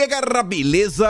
galera, beleza?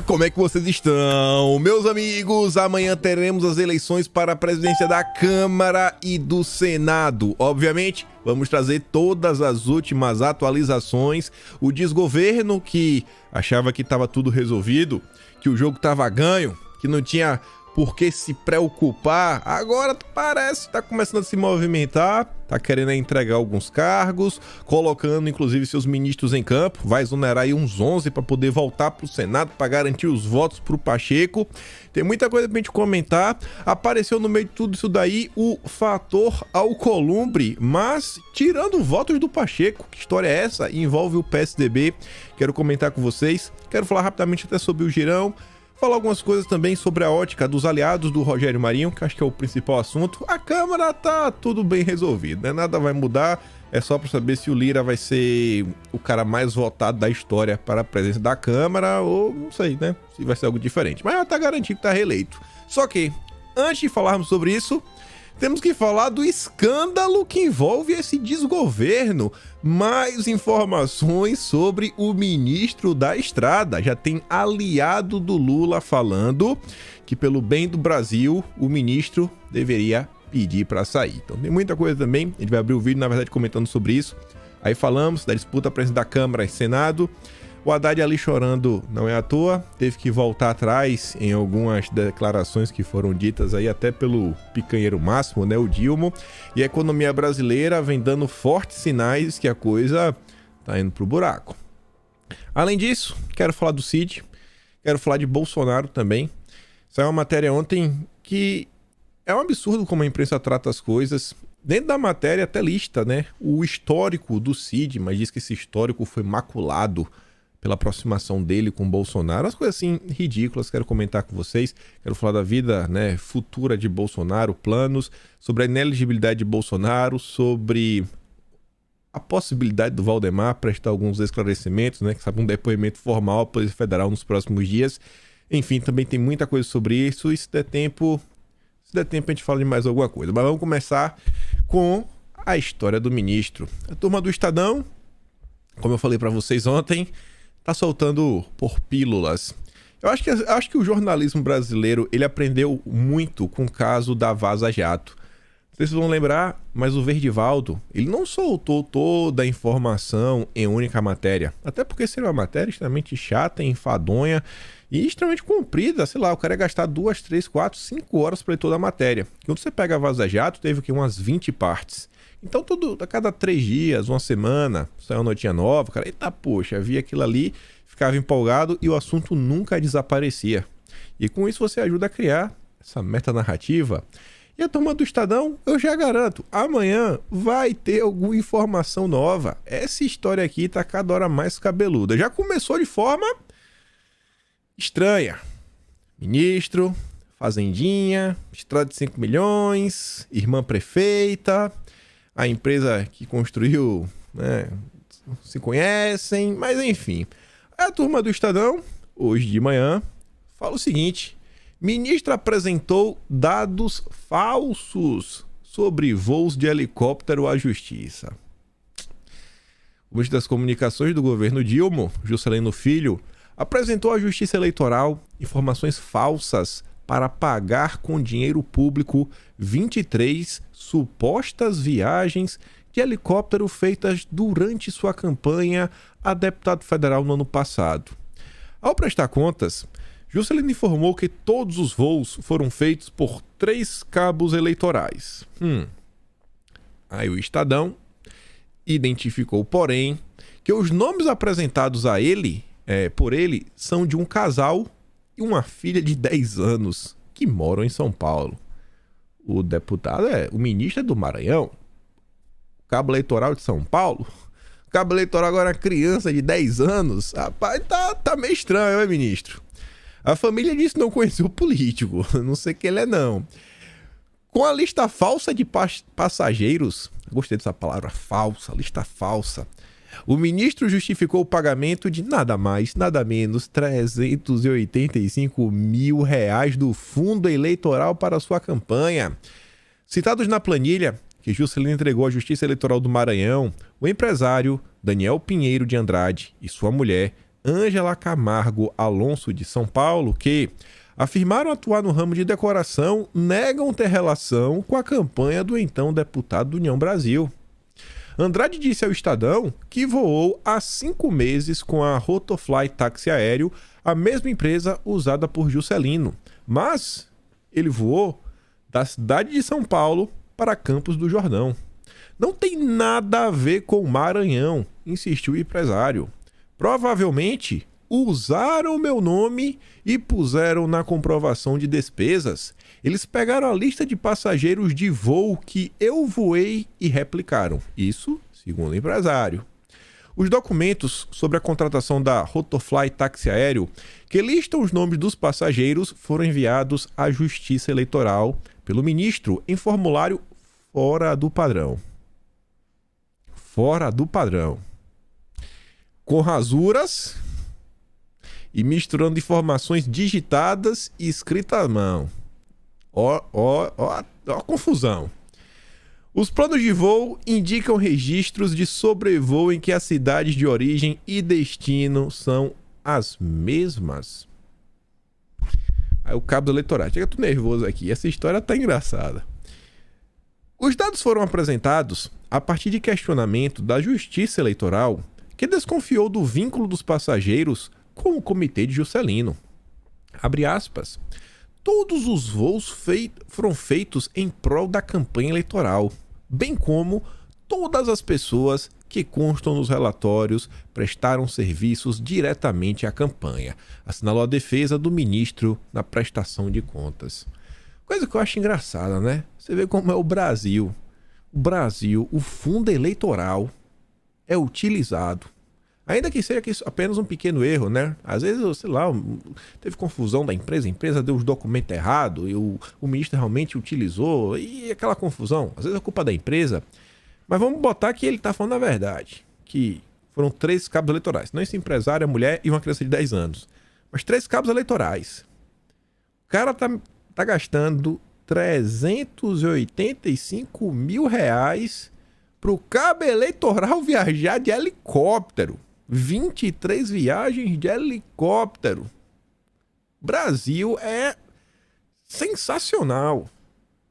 Como é que vocês estão? Meus amigos, amanhã teremos as eleições para a presidência da Câmara e do Senado. Obviamente, vamos trazer todas as últimas atualizações. O desgoverno que achava que estava tudo resolvido, que o jogo estava ganho, que não tinha por que se preocupar, agora parece que tá começando a se movimentar, tá querendo entregar alguns cargos, colocando inclusive seus ministros em campo, vai exonerar aí uns 11 para poder voltar pro Senado, para garantir os votos pro Pacheco. Tem muita coisa pra gente comentar. Apareceu no meio de tudo isso daí o fator Alcolumbre, mas tirando votos do Pacheco, que história é essa? Envolve o PSDB, quero comentar com vocês, quero falar rapidamente até sobre o Girão, falar algumas coisas também sobre a ótica dos aliados do Rogério Marinho, que acho que é o principal assunto. A Câmara tá tudo bem resolvido, né? Nada vai mudar, é só para saber se o Lira vai ser o cara mais votado da história para a presença da Câmara ou não sei, né? Se vai ser algo diferente. Mas já tá garantido que tá reeleito. Só que, antes de falarmos sobre isso, temos que falar do escândalo que envolve esse desgoverno. Mais informações sobre o ministro da Estrada. Já tem aliado do Lula falando que, pelo bem do Brasil, o ministro deveria pedir para sair. Então tem muita coisa também. A gente vai abrir o vídeo, na verdade, comentando sobre isso. Aí falamos da disputa presidente da Câmara e Senado. O Haddad ali chorando não é à toa, teve que voltar atrás em algumas declarações que foram ditas aí até pelo picanheiro máximo, né, o Dilma, e a economia brasileira vem dando fortes sinais que a coisa tá indo pro buraco. Além disso, quero falar do Cid, quero falar de Bolsonaro também. Saiu uma matéria ontem que é um absurdo como a imprensa trata as coisas. Dentro da matéria até lista, né, o histórico do Cid, mas diz que esse histórico foi maculado pela aproximação dele com o Bolsonaro, as coisas assim ridículas, quero comentar com vocês, quero falar da vida, né, futura de Bolsonaro, planos, sobre a inelegibilidade de Bolsonaro, sobre a possibilidade do Valdemar prestar alguns esclarecimentos, né, que sabe, um depoimento formal à Polícia Federal nos próximos dias. Enfim, também tem muita coisa sobre isso, e se der tempo a gente fala de mais alguma coisa. Mas vamos começar com a história do ministro. A turma do Estadão, como eu falei para vocês ontem, tá soltando por pílulas. Eu acho que o jornalismo brasileiro, ele aprendeu muito com o caso da Vaza Jato. Vocês vão lembrar, mas o Verdivaldo, ele não soltou toda a informação em única matéria. Até porque seria uma matéria extremamente chata, enfadonha e extremamente comprida. Sei lá, o cara ia gastar 2, 3, 4, 5 horas para ler toda a matéria. Quando você pega a Vaza Jato, teve aqui umas 20 partes. Então, a cada 3 dias, uma semana, saiu uma notinha nova, cara, eita, poxa, via aquilo ali, ficava empolgado e o assunto nunca desaparecia. E com isso você ajuda a criar essa metanarrativa. E a turma do Estadão, eu já garanto, amanhã vai ter alguma informação nova. Essa história aqui tá cada hora mais cabeluda. Já começou de forma estranha. Ministro, fazendinha, estrada de 5 milhões, irmã prefeita, a empresa que construiu, né, se conhecem, mas enfim. A turma do Estadão, hoje de manhã, fala o seguinte: ministro apresentou dados falsos sobre voos de helicóptero à justiça. O ministro das Comunicações do governo Dilma, Juscelino Filho, apresentou à Justiça Eleitoral informações falsas para pagar com dinheiro público 23 supostas viagens de helicóptero feitas durante sua campanha a deputado federal no ano passado. Ao prestar contas, Juscelino informou que todos os voos foram feitos por 3 cabos eleitorais. Aí o Estadão identificou, porém, que os nomes apresentados a ele, por ele, são de um casal e uma filha de 10 anos que moram em São Paulo. O deputado o ministro é do Maranhão. O cabo eleitoral de São Paulo. O cabo eleitoral agora é uma criança de 10 anos. Rapaz, tá meio estranho, né, ministro? A família disse que não conheceu o político. Não sei quem ele é, não. Com a lista falsa de passageiros, gostei dessa palavra, falsa, lista falsa, o ministro justificou o pagamento de nada mais, nada menos, R$385 mil do fundo eleitoral para sua campanha. Citados na planilha que Juscelino entregou à Justiça Eleitoral do Maranhão, o empresário Daniel Pinheiro de Andrade e sua mulher, Ângela Camargo Alonso, de São Paulo, que afirmaram atuar no ramo de decoração, negam ter relação com a campanha do então deputado do União Brasil. Andrade disse ao Estadão que voou há 5 meses com a Rotofly táxi aéreo, a mesma empresa usada por Juscelino, mas ele voou da cidade de São Paulo para Campos do Jordão. Não tem nada a ver com o Maranhão, insistiu o empresário. Provavelmente usaram meu nome e puseram na comprovação de despesas. Eles pegaram a lista de passageiros de voo que eu voei e replicaram. Isso, segundo o empresário. Os documentos sobre a contratação da Rotofly táxi aéreo, que listam os nomes dos passageiros, foram enviados à Justiça Eleitoral pelo ministro em formulário fora do padrão. Fora do padrão. Com rasuras e misturando informações digitadas e escritas à mão. Ó a confusão. Os planos de voo indicam registros de sobrevoo em que as cidades de origem e destino são as mesmas. Aí o cabo eleitoral. Chega, tô nervoso aqui. Essa história tá engraçada. Os dados foram apresentados a partir de questionamento da Justiça Eleitoral, que desconfiou do vínculo dos passageiros com o comitê de Juscelino. Abre aspas. Todos os voos foram feitos em prol da campanha eleitoral, bem como todas as pessoas que constam nos relatórios prestaram serviços diretamente à campanha, assinalou a defesa do ministro na prestação de contas. Coisa que eu acho engraçada, né? Você vê como é o Brasil. O Brasil, o fundo eleitoral é utilizado. Ainda que seja apenas um pequeno erro, né? Às vezes, sei lá, teve confusão da empresa, a empresa deu os documentos errados e o ministro realmente utilizou, e aquela confusão. Às vezes é culpa da empresa, mas vamos botar que ele tá falando a verdade, que foram 3 cabos eleitorais. Não esse empresário, a mulher e uma criança de 10 anos, mas 3 cabos eleitorais. O cara tá gastando R$385 mil pro cabo eleitoral viajar de helicóptero. 23 viagens de helicóptero. Brasil é sensacional.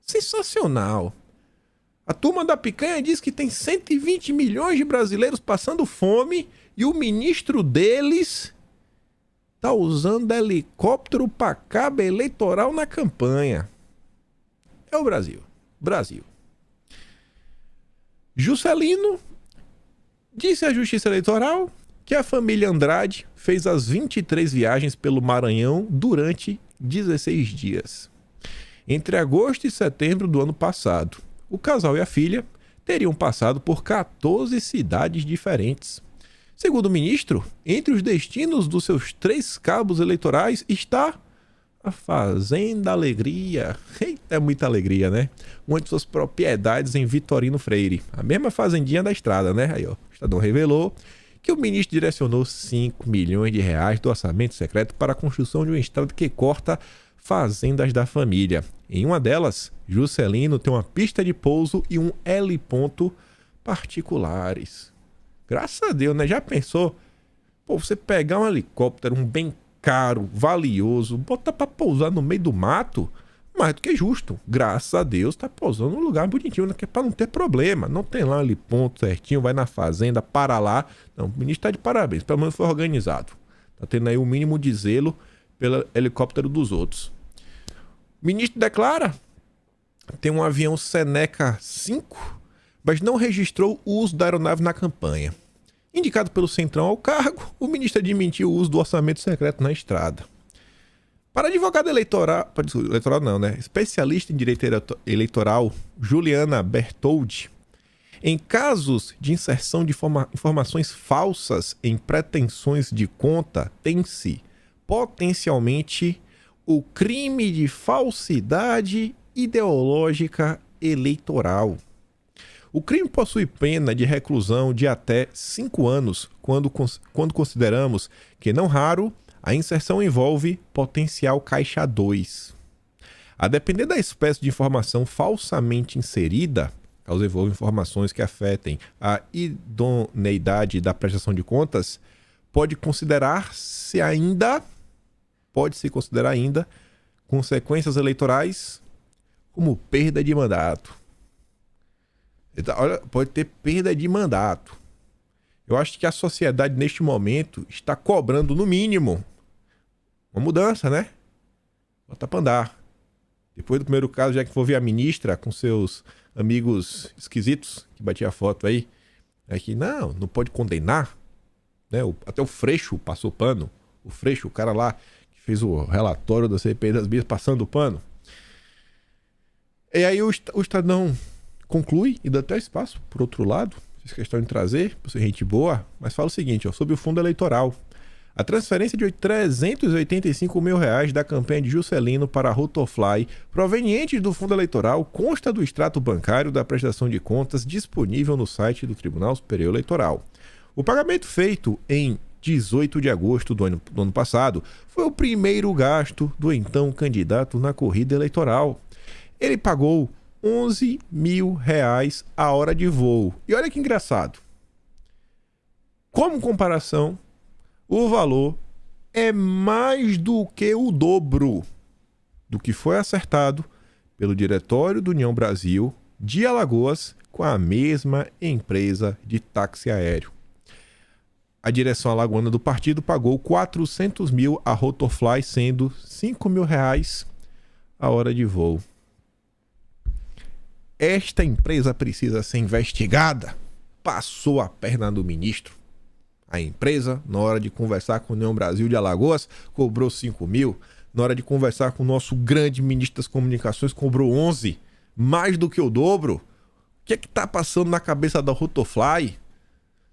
Sensacional. A turma da picanha diz que tem 120 milhões de brasileiros passando fome e o ministro deles tá usando helicóptero para cabo eleitoral na campanha. É o Brasil. Brasil. Juscelino disse à Justiça Eleitoral que a família Andrade fez as 23 viagens pelo Maranhão durante 16 dias. Entre agosto e setembro do ano passado, o casal e a filha teriam passado por 14 cidades diferentes. Segundo o ministro, entre os destinos dos seus 3 cabos eleitorais está a Fazenda Alegria. Eita, é muita alegria, né? Uma de suas propriedades em Vitorino Freire. A mesma fazendinha da estrada, né? Aí, ó, o Estadão revelou que o ministro direcionou 5 milhões de reais do orçamento secreto para a construção de uma estrada que corta fazendas da família. Em uma delas, Juscelino tem uma pista de pouso e um heliponto particulares. Graças a Deus, né? Já pensou? Pô, você pegar um helicóptero, um bem caro, valioso, botar pra pousar no meio do mato, mais do que justo. Graças a Deus tá pousando num lugar bonitinho, né? Que é pra não ter problema. Não tem lá ali ponto certinho, vai na fazenda, para lá. Não, o ministro tá de parabéns, pelo menos foi organizado. Tá tendo aí o mínimo de zelo pelo helicóptero dos outros. O ministro declara tem um avião Seneca 5, mas não registrou o uso da aeronave na campanha. Indicado pelo Centrão ao cargo, o ministro admitiu o uso do orçamento secreto na estrada. Para a advogada eleitoral não, né? Especialista em direito eleitoral, Juliana Bertoldi, em casos de inserção de informações falsas em pretensões de conta, tem-se potencialmente o crime de falsidade ideológica eleitoral. O crime possui pena de reclusão de até 5 anos, quando consideramos que, não raro, a inserção envolve potencial caixa 2. A depender da espécie de informação falsamente inserida, caso envolva informações que afetem a idoneidade da prestação de contas, pode se considerar ainda consequências eleitorais como perda de mandato. Então, olha, pode ter perda de mandato. Eu acho que a sociedade neste momento está cobrando no mínimo uma mudança, né? Bota pra andar. Depois do primeiro caso, já que envolvia a ministra com seus amigos esquisitos que batia foto aí, é que não pode condenar, né? Até o Freixo passou pano. O Freixo, o cara lá que fez o relatório da CPI das Bias passando o pano. E aí o Estadão conclui e dá até espaço, por outro lado, fiz questão de trazer, por ser gente boa, mas fala o seguinte, ó, sobre o fundo eleitoral. A transferência de R$385 mil da campanha de Juscelino para a Rotofly, provenientes do fundo eleitoral, consta do extrato bancário da prestação de contas disponível no site do Tribunal Superior Eleitoral. O pagamento feito em 18 de agosto do ano passado foi o primeiro gasto do então candidato na corrida eleitoral. Ele pagou R$11 mil a hora de voo. E olha que engraçado. Como comparação, o valor é mais do que o dobro do que foi acertado pelo Diretório do União Brasil de Alagoas com a mesma empresa de táxi aéreo. A direção alagoana do partido pagou R$400 mil a Rotofly, sendo R$5 mil a hora de voo. Esta empresa precisa ser investigada. Passou a perna do ministro. A empresa, na hora de conversar com o União Brasil de Alagoas, cobrou 5 mil. Na hora de conversar com o nosso grande ministro das Comunicações, cobrou 11. Mais do que o dobro. O que é que tá passando na cabeça da Rotofly?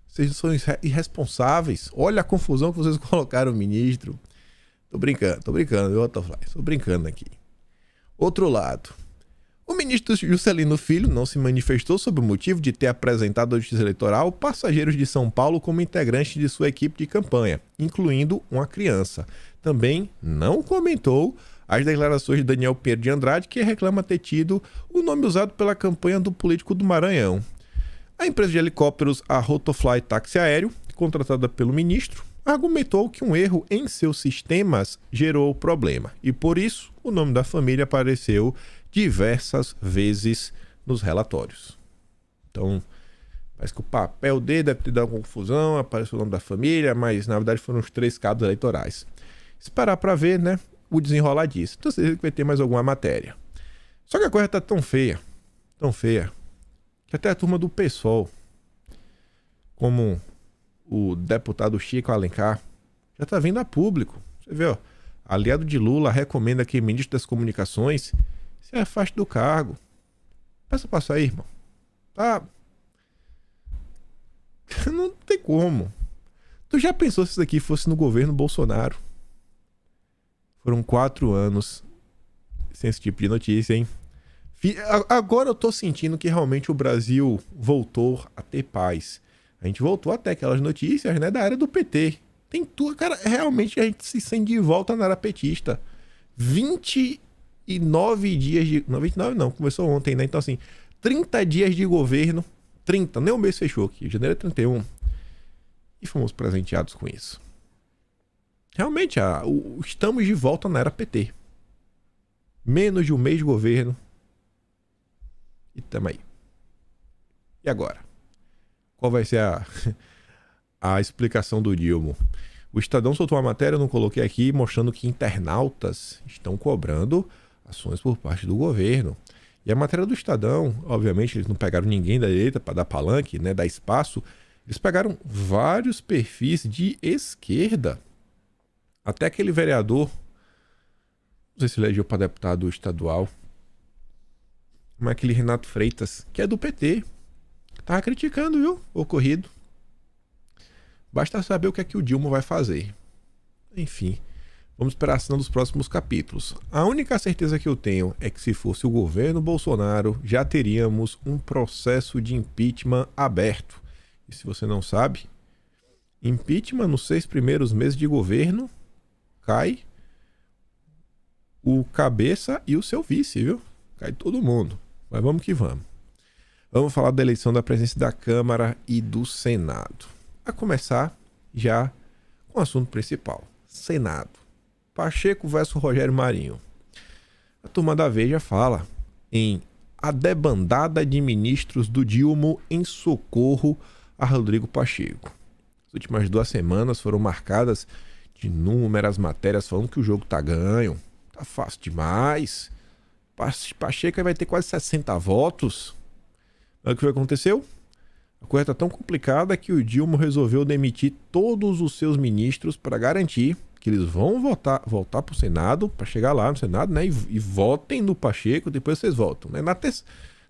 Vocês são irresponsáveis. Olha a confusão que vocês colocaram, ministro. Tô brincando, viu, Rotofly? Tô brincando aqui. Outro lado. O ministro Juscelino Filho não se manifestou sobre o motivo de ter apresentado à Justiça Eleitoral passageiros de São Paulo como integrantes de sua equipe de campanha, incluindo uma criança. Também não comentou as declarações de Daniel Pinheiro de Andrade, que reclama ter tido o nome usado pela campanha do político do Maranhão. A empresa de helicópteros, a Rotofly Táxi Aéreo, contratada pelo ministro, argumentou que um erro em seus sistemas gerou problema e, por isso, o nome da família apareceu diversas vezes nos relatórios. Então, parece que o papel dele deve ter dado confusão, apareceu o nome da família, mas na verdade foram os 3 cabos eleitorais. Esperar para ver, né, o desenrolar disso. Então, você vai ter mais alguma matéria. Só que a coisa tá tão feia, que até a turma do PSOL, como o deputado Chico Alencar, já tá vindo a público. Você vê, ó, aliado de Lula recomenda que o ministro das Comunicações se afaste do cargo. Peça pra sair, irmão. Tá? Não tem como. Tu já pensou se isso aqui fosse no governo Bolsonaro? Foram 4 anos sem esse tipo de notícia, hein? Agora eu tô sentindo que realmente o Brasil voltou a ter paz. A gente voltou até aquelas notícias, né, da era do PT. Tem tudo, cara, realmente a gente se sente de volta na era petista. 29 dias de... Não, 29 não, começou ontem, né? Então, assim, 30 dias de governo. 30, nem o mês fechou aqui. Janeiro é 31. E fomos presenteados com isso. Realmente, estamos de volta na era PT. Menos de um mês de governo. E tamo aí. E agora? Qual vai ser a explicação do Dilma? O Estadão soltou uma matéria, eu não coloquei aqui, mostrando que internautas estão cobrando ações por parte do governo. E a matéria do Estadão, obviamente, eles não pegaram ninguém da direita para dar palanque, né, dar espaço. Eles pegaram vários perfis de esquerda. Até aquele vereador, não sei se elegeu para deputado estadual, mas aquele Renato Freitas, que é do PT. Tava criticando, viu, o ocorrido. Basta saber o que é que o Dilma vai fazer. Enfim, vamos esperar a cena dos próximos capítulos. A única certeza que eu tenho é que se fosse o governo Bolsonaro, já teríamos um processo de impeachment aberto. E se você não sabe, impeachment nos 6 primeiros meses de governo, cai o cabeça e o seu vice, viu? Cai todo mundo. Mas vamos que vamos. Vamos falar da eleição da presidência da Câmara e do Senado. A começar já com o assunto principal. Senado. Pacheco versus Rogério Marinho. A turma da Veja fala em a debandada de ministros do Dilma em socorro a Rodrigo Pacheco. As últimas 2 semanas foram marcadas de inúmeras matérias falando que o jogo tá ganho. Tá fácil demais. Pacheco vai ter quase 60 votos. Mas o que aconteceu? A coisa tá tão complicada que o Dilma resolveu demitir todos os seus ministros para garantir que eles vão voltar para o Senado, para chegar lá no Senado, né? E votem no Pacheco, depois vocês voltam. Né?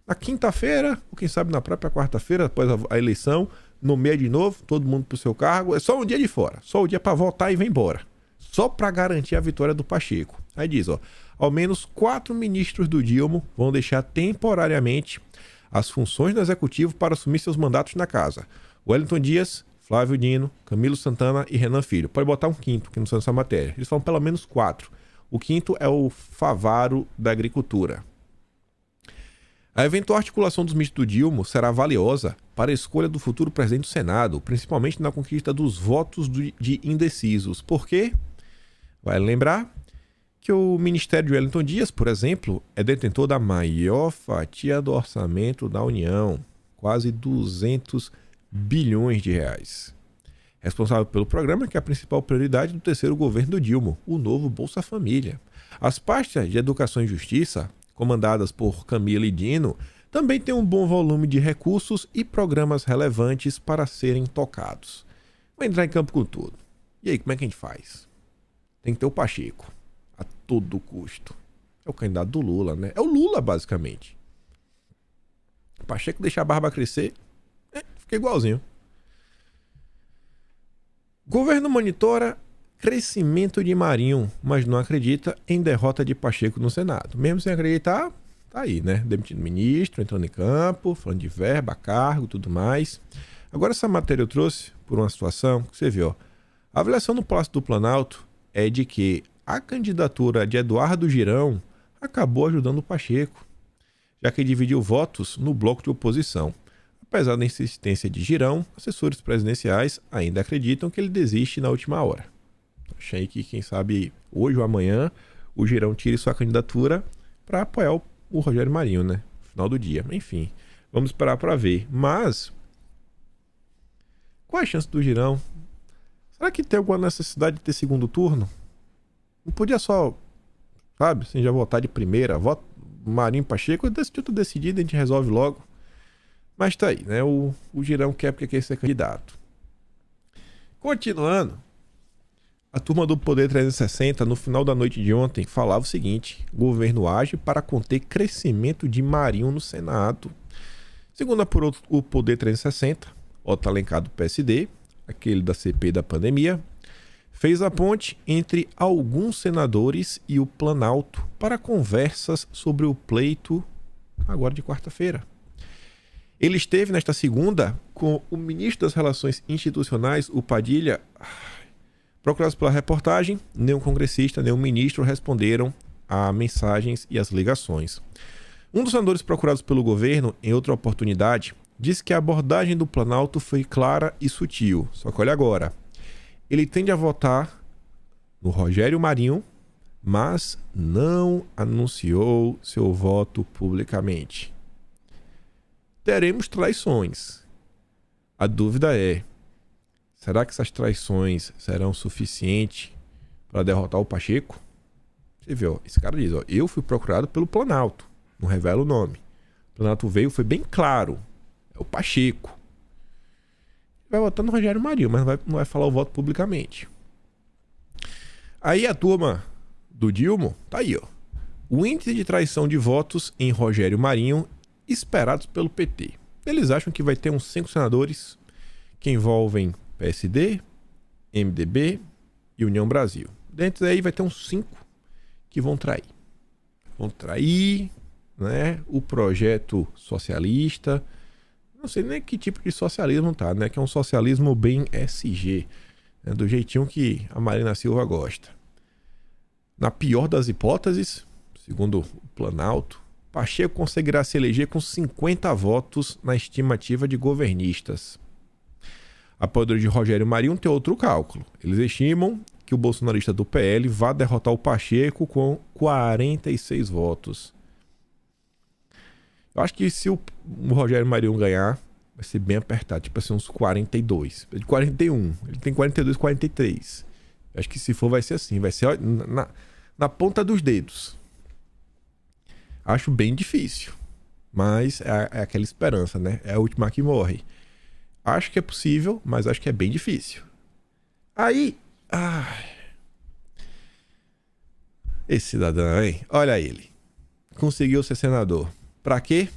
Na quinta-feira, ou quem sabe na própria quarta-feira, após a eleição, nomeia de novo, todo mundo pro seu cargo. É só um dia de fora, só o dia para votar e vem embora. Só para garantir a vitória do Pacheco. Aí diz, ó, ao menos 4 ministros do Dilma vão deixar temporariamente as funções do Executivo para assumir seus mandatos na casa. Wellington Dias, Flávio Dino, Camilo Santana e Renan Filho. Pode botar um quinto, que não são nessa matéria. Eles falam pelo menos 4. O quinto é o Favaro da Agricultura. A eventual articulação dos ministros do Dilma será valiosa para a escolha do futuro presidente do Senado, principalmente na conquista dos votos de indecisos. Por quê? Vale lembrar que o Ministério de Wellington Dias, por exemplo, é detentor da maior fatia do orçamento da União, quase 200 bilhões de reais. Responsável pelo programa que é a principal prioridade do terceiro governo do Dilma, o novo Bolsa Família. As pastas de Educação e Justiça, comandadas por Camila e Dino, também têm um bom volume de recursos e programas relevantes para serem tocados. Vou entrar em campo com tudo. E aí, como é que a gente faz? Tem que ter o Pacheco, a todo custo. É o candidato do Lula, né? É o Lula, basicamente. O Pacheco deixa a barba crescer, fica igualzinho. Governo monitora crescimento de Marinho, mas não acredita em derrota de Pacheco no Senado. Mesmo sem acreditar, tá aí, né? Demitindo ministro, entrando em campo, falando de verba, cargo, tudo mais. Agora essa matéria eu trouxe por uma situação que você viu. A avaliação no Palácio do Planalto é de que a candidatura de Eduardo Girão acabou ajudando o Pacheco, já que dividiu votos no bloco de oposição. Apesar da insistência de Girão, assessores presidenciais ainda acreditam que ele desiste na última hora. Achei que, quem sabe, hoje ou amanhã, o Girão tire sua candidatura para apoiar o Rogério Marinho, né? No final do dia. Enfim, vamos esperar para ver. Mas, qual é a chance do Girão? Será que tem alguma necessidade de ter segundo turno? Não podia só, sabe, assim, já votar de primeira. Voto Marinho Pacheco, decidiu tudo decidido, a gente resolve logo. Mas tá aí, né? O Girão quer porque quer ser candidato. Continuando, a turma do Poder 360, no final da noite de ontem, falava o seguinte: governo age para conter crescimento de Marinho no Senado. Segundo o Poder 360, Otto Alencar do PSD, aquele da CPI da pandemia, fez a ponte entre alguns senadores e o Planalto para conversas sobre o pleito agora de quarta-feira. Ele esteve nesta segunda com o ministro das Relações Institucionais, o Padilha. Procurados pela reportagem, nenhum congressista, nenhum ministro responderam a mensagens e as ligações. Um dos senadores procurados pelo governo, em outra oportunidade, disse que a abordagem do Planalto foi clara e sutil. Só que olha agora, ele tende a votar no Rogério Marinho, mas não anunciou seu voto publicamente. Teremos traições. A dúvida é, será que essas traições serão suficientes para derrotar o Pacheco? Você vê, ó, esse cara diz, ó, eu fui procurado pelo Planalto, não revela o nome. O Planalto veio, foi bem claro, é o Pacheco. Vai votar no Rogério Marinho, mas não vai falar o voto publicamente. Aí a turma do Dilma, tá aí, ó. O índice de traição de votos em Rogério Marinho esperados pelo PT. Eles acham que vai ter uns 5 senadores que envolvem PSD, MDB e União Brasil. Dentro daí vai ter uns 5 que vão trair. Vão trair, né, o projeto socialista. Não sei nem que tipo de socialismo tá, né? Que é um socialismo bem SG, né, do jeitinho que a Marina Silva gosta. Na pior das hipóteses, segundo o Planalto, Pacheco conseguirá se eleger com 50 votos na estimativa de governistas. Apoiadores de Rogério Marinho têm outro cálculo. Eles estimam que o bolsonarista do PL vá derrotar o Pacheco com 46 votos. Eu acho que se o Rogério Marinho ganhar, vai ser bem apertado, tipo assim, uns 42. De 41. Ele tem 42, 43. Eu acho que se for, vai ser assim. Vai ser na ponta dos dedos. Acho bem difícil. Mas é aquela esperança, né? É a última que morre. Acho que é possível, mas acho que é bem difícil. Aí... esse cidadão, hein? Olha ele. Conseguiu ser senador. Pra quê?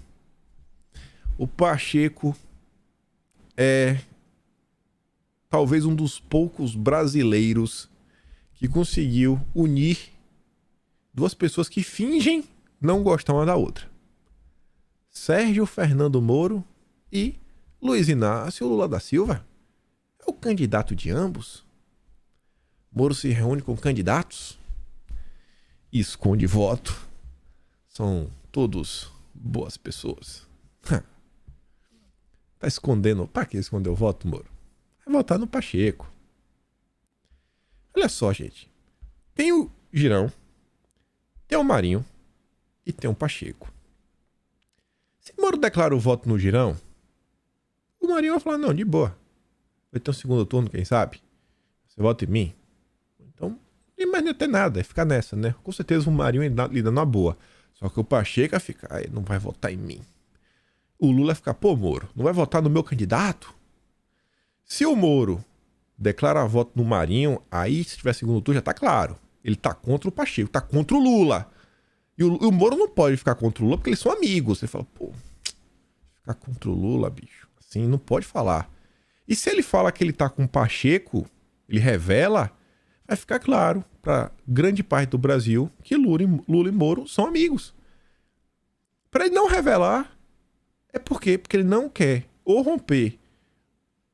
O Pacheco é talvez um dos poucos brasileiros que conseguiu unir duas pessoas que fingem não gostar uma da outra. Sérgio Fernando Moro e Luiz Inácio Lula da Silva. É o candidato de ambos. Moro se reúne com candidatos e esconde voto. São todos boas pessoas. Tá escondendo. Pra que esconder o voto, Moro? Vai votar no Pacheco. Olha só, gente. Tem o Girão, tem o Marinho e tem o Pacheco. Se Moro declara o voto no Girão, o Marinho vai falar, não, de boa. Vai ter um segundo turno, quem sabe? Você vota em mim? Então, mas não tem nada, é ficar nessa, né? Com certeza o Marinho lida numa boa. Só que o Pacheco vai ficar, não vai votar em mim. O Lula vai ficar, pô, Moro, não vai votar no meu candidato? Se o Moro declara voto no Marinho, aí se tiver segundo turno já tá claro. Ele tá contra o Pacheco, tá contra o Lula. E o Moro não pode ficar contra o Lula porque eles são amigos. Você fala, pô, ficar contra o Lula, bicho. Assim, não pode falar. E se ele fala que ele tá com o Pacheco, ele revela, vai ficar claro pra grande parte do Brasil que Lula e Moro são amigos. Pra ele não revelar, é porque ele não quer ou romper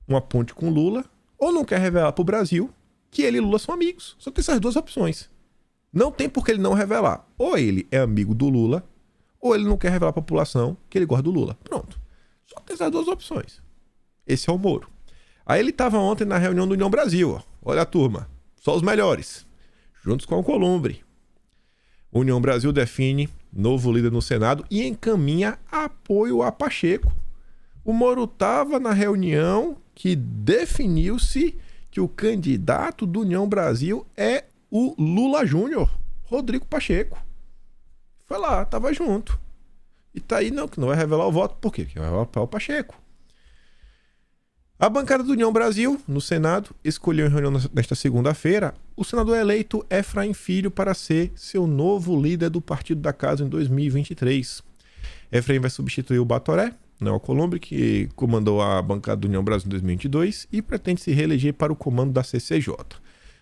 uma ponte com Lula, ou não quer revelar pro Brasil que ele e Lula são amigos. Só tem essas duas opções. Não tem por que ele não revelar. Ou ele é amigo do Lula, ou ele não quer revelar à população que ele gosta do Lula. Pronto. Só tem essas duas opções. Esse é o Moro. Aí ele estava ontem na reunião do União Brasil. Ó. Olha a turma. Só os melhores. Juntos com o Alcolumbre. União Brasil define novo líder no Senado e encaminha apoio a Pacheco. O Moro estava na reunião que definiu-se que o candidato do União Brasil é o Lula Júnior, Rodrigo Pacheco. Foi lá, tava junto. E tá aí, não, que não vai revelar o voto. Por quê? Porque vai revelar o Pacheco. A bancada do União Brasil, no Senado, escolheu em reunião nesta segunda-feira o senador eleito Efraim Filho para ser seu novo líder do Partido da Casa em 2023. Efraim vai substituir o Batoré, né, o Alcolumbre, que comandou a bancada do União Brasil em 2022 e pretende se reeleger para o comando da CCJ.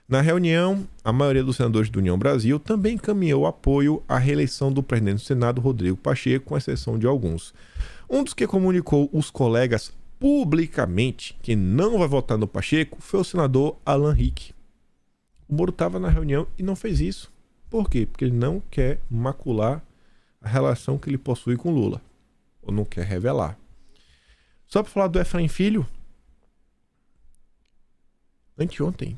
Na reunião, a maioria dos senadores do União Brasil também encaminhou apoio à reeleição do presidente do Senado, Rodrigo Pacheco, com exceção de alguns. Um dos que comunicou os colegas publicamente que não vai votar no Pacheco foi o senador Alan Rick. O Moro estava na reunião e não fez isso. Por quê? Porque ele não quer macular a relação que ele possui com Lula. Ou não quer revelar. Só para falar do Efraim Filho, anteontem,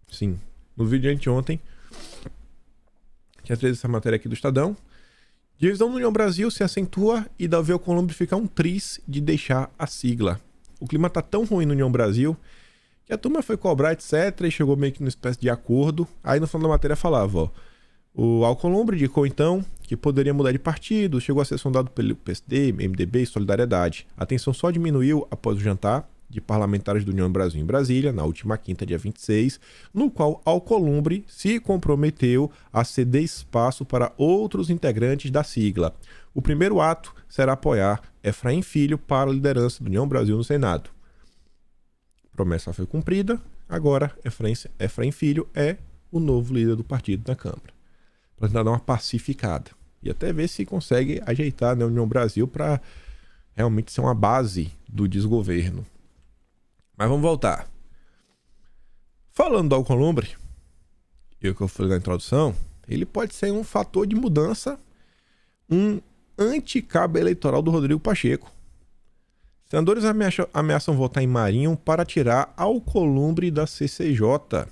sim, no vídeo de anteontem, tinha trazido essa matéria aqui do Estadão. Divisão do União Brasil se acentua e Davi Alcolumbre fica um triz de deixar a sigla. O clima tá tão ruim no União Brasil que a turma foi cobrar, etc, e chegou meio que numa espécie de acordo. Aí no final da matéria falava, ó, o Alcolumbre indicou então que poderia mudar de partido, chegou a ser sondado pelo PSD, MDB e Solidariedade. A tensão só diminuiu após o jantar de parlamentares do União Brasil em Brasília, na última quinta, dia 26, no qual Alcolumbre se comprometeu a ceder espaço para outros integrantes da sigla. O primeiro ato será apoiar Efraim Filho para a liderança do União Brasil no Senado. A promessa foi cumprida, agora Efraim Filho é o novo líder do partido na Câmara. Para tentar dar uma pacificada e até ver se consegue ajeitar, né, a União Brasil para realmente ser uma base do desgoverno. Mas vamos voltar. Falando do Alcolumbre, e o que eu falei na introdução, ele pode ser um fator de mudança, um anticabo eleitoral do Rodrigo Pacheco. Senadores ameaçam votar em Marinho para tirar Alcolumbre da CCJ.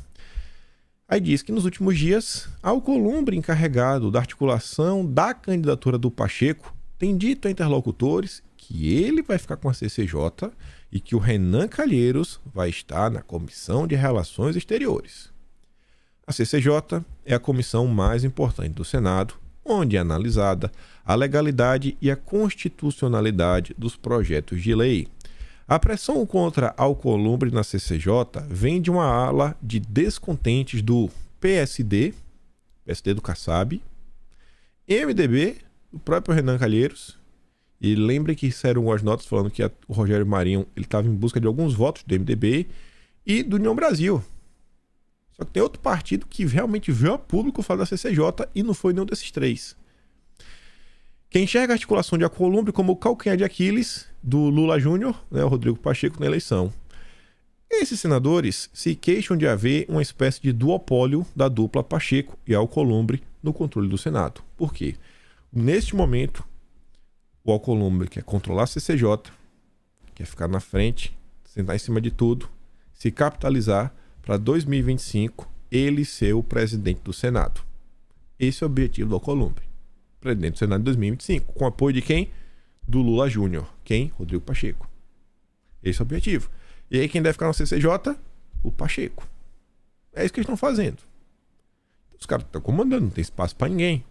Aí diz que nos últimos dias, Alcolumbre, encarregado da articulação da candidatura do Pacheco, tem dito a interlocutores que ele vai ficar com a CCJ e que o Renan Calheiros vai estar na Comissão de Relações Exteriores. A CCJ é a comissão mais importante do Senado, onde é analisada a legalidade e a constitucionalidade dos projetos de lei. A pressão contra Alcolumbre na CCJ vem de uma ala de descontentes do PSD do Kassab, MDB, do próprio Renan Calheiros. E lembre que saíram as notas falando que o Rogério Marinho estava em busca de alguns votos do MDB e do União Brasil. Só que tem outro partido que realmente veio a público falar da CCJ e não foi nenhum desses três. Quem enxerga a articulação de Alcolumbre como o calcanhar de Aquiles do Lula Júnior, né, o Rodrigo Pacheco, na eleição. Esses senadores se queixam de haver uma espécie de duopólio da dupla Pacheco e Alcolumbre no controle do Senado. Por quê? Neste momento, o Alcolumbre quer controlar a CCJ, quer ficar na frente, sentar em cima de tudo, se capitalizar para 2025 ele ser o presidente do Senado. Esse é o objetivo do Alcolumbre. Presidente do Senado em 2025. Com apoio de quem? Do Lula Júnior. Quem? Rodrigo Pacheco. Esse é o objetivo. E aí quem deve ficar na CCJ? O Pacheco. É isso que eles estão fazendo. Os caras estão comandando, não tem espaço para ninguém.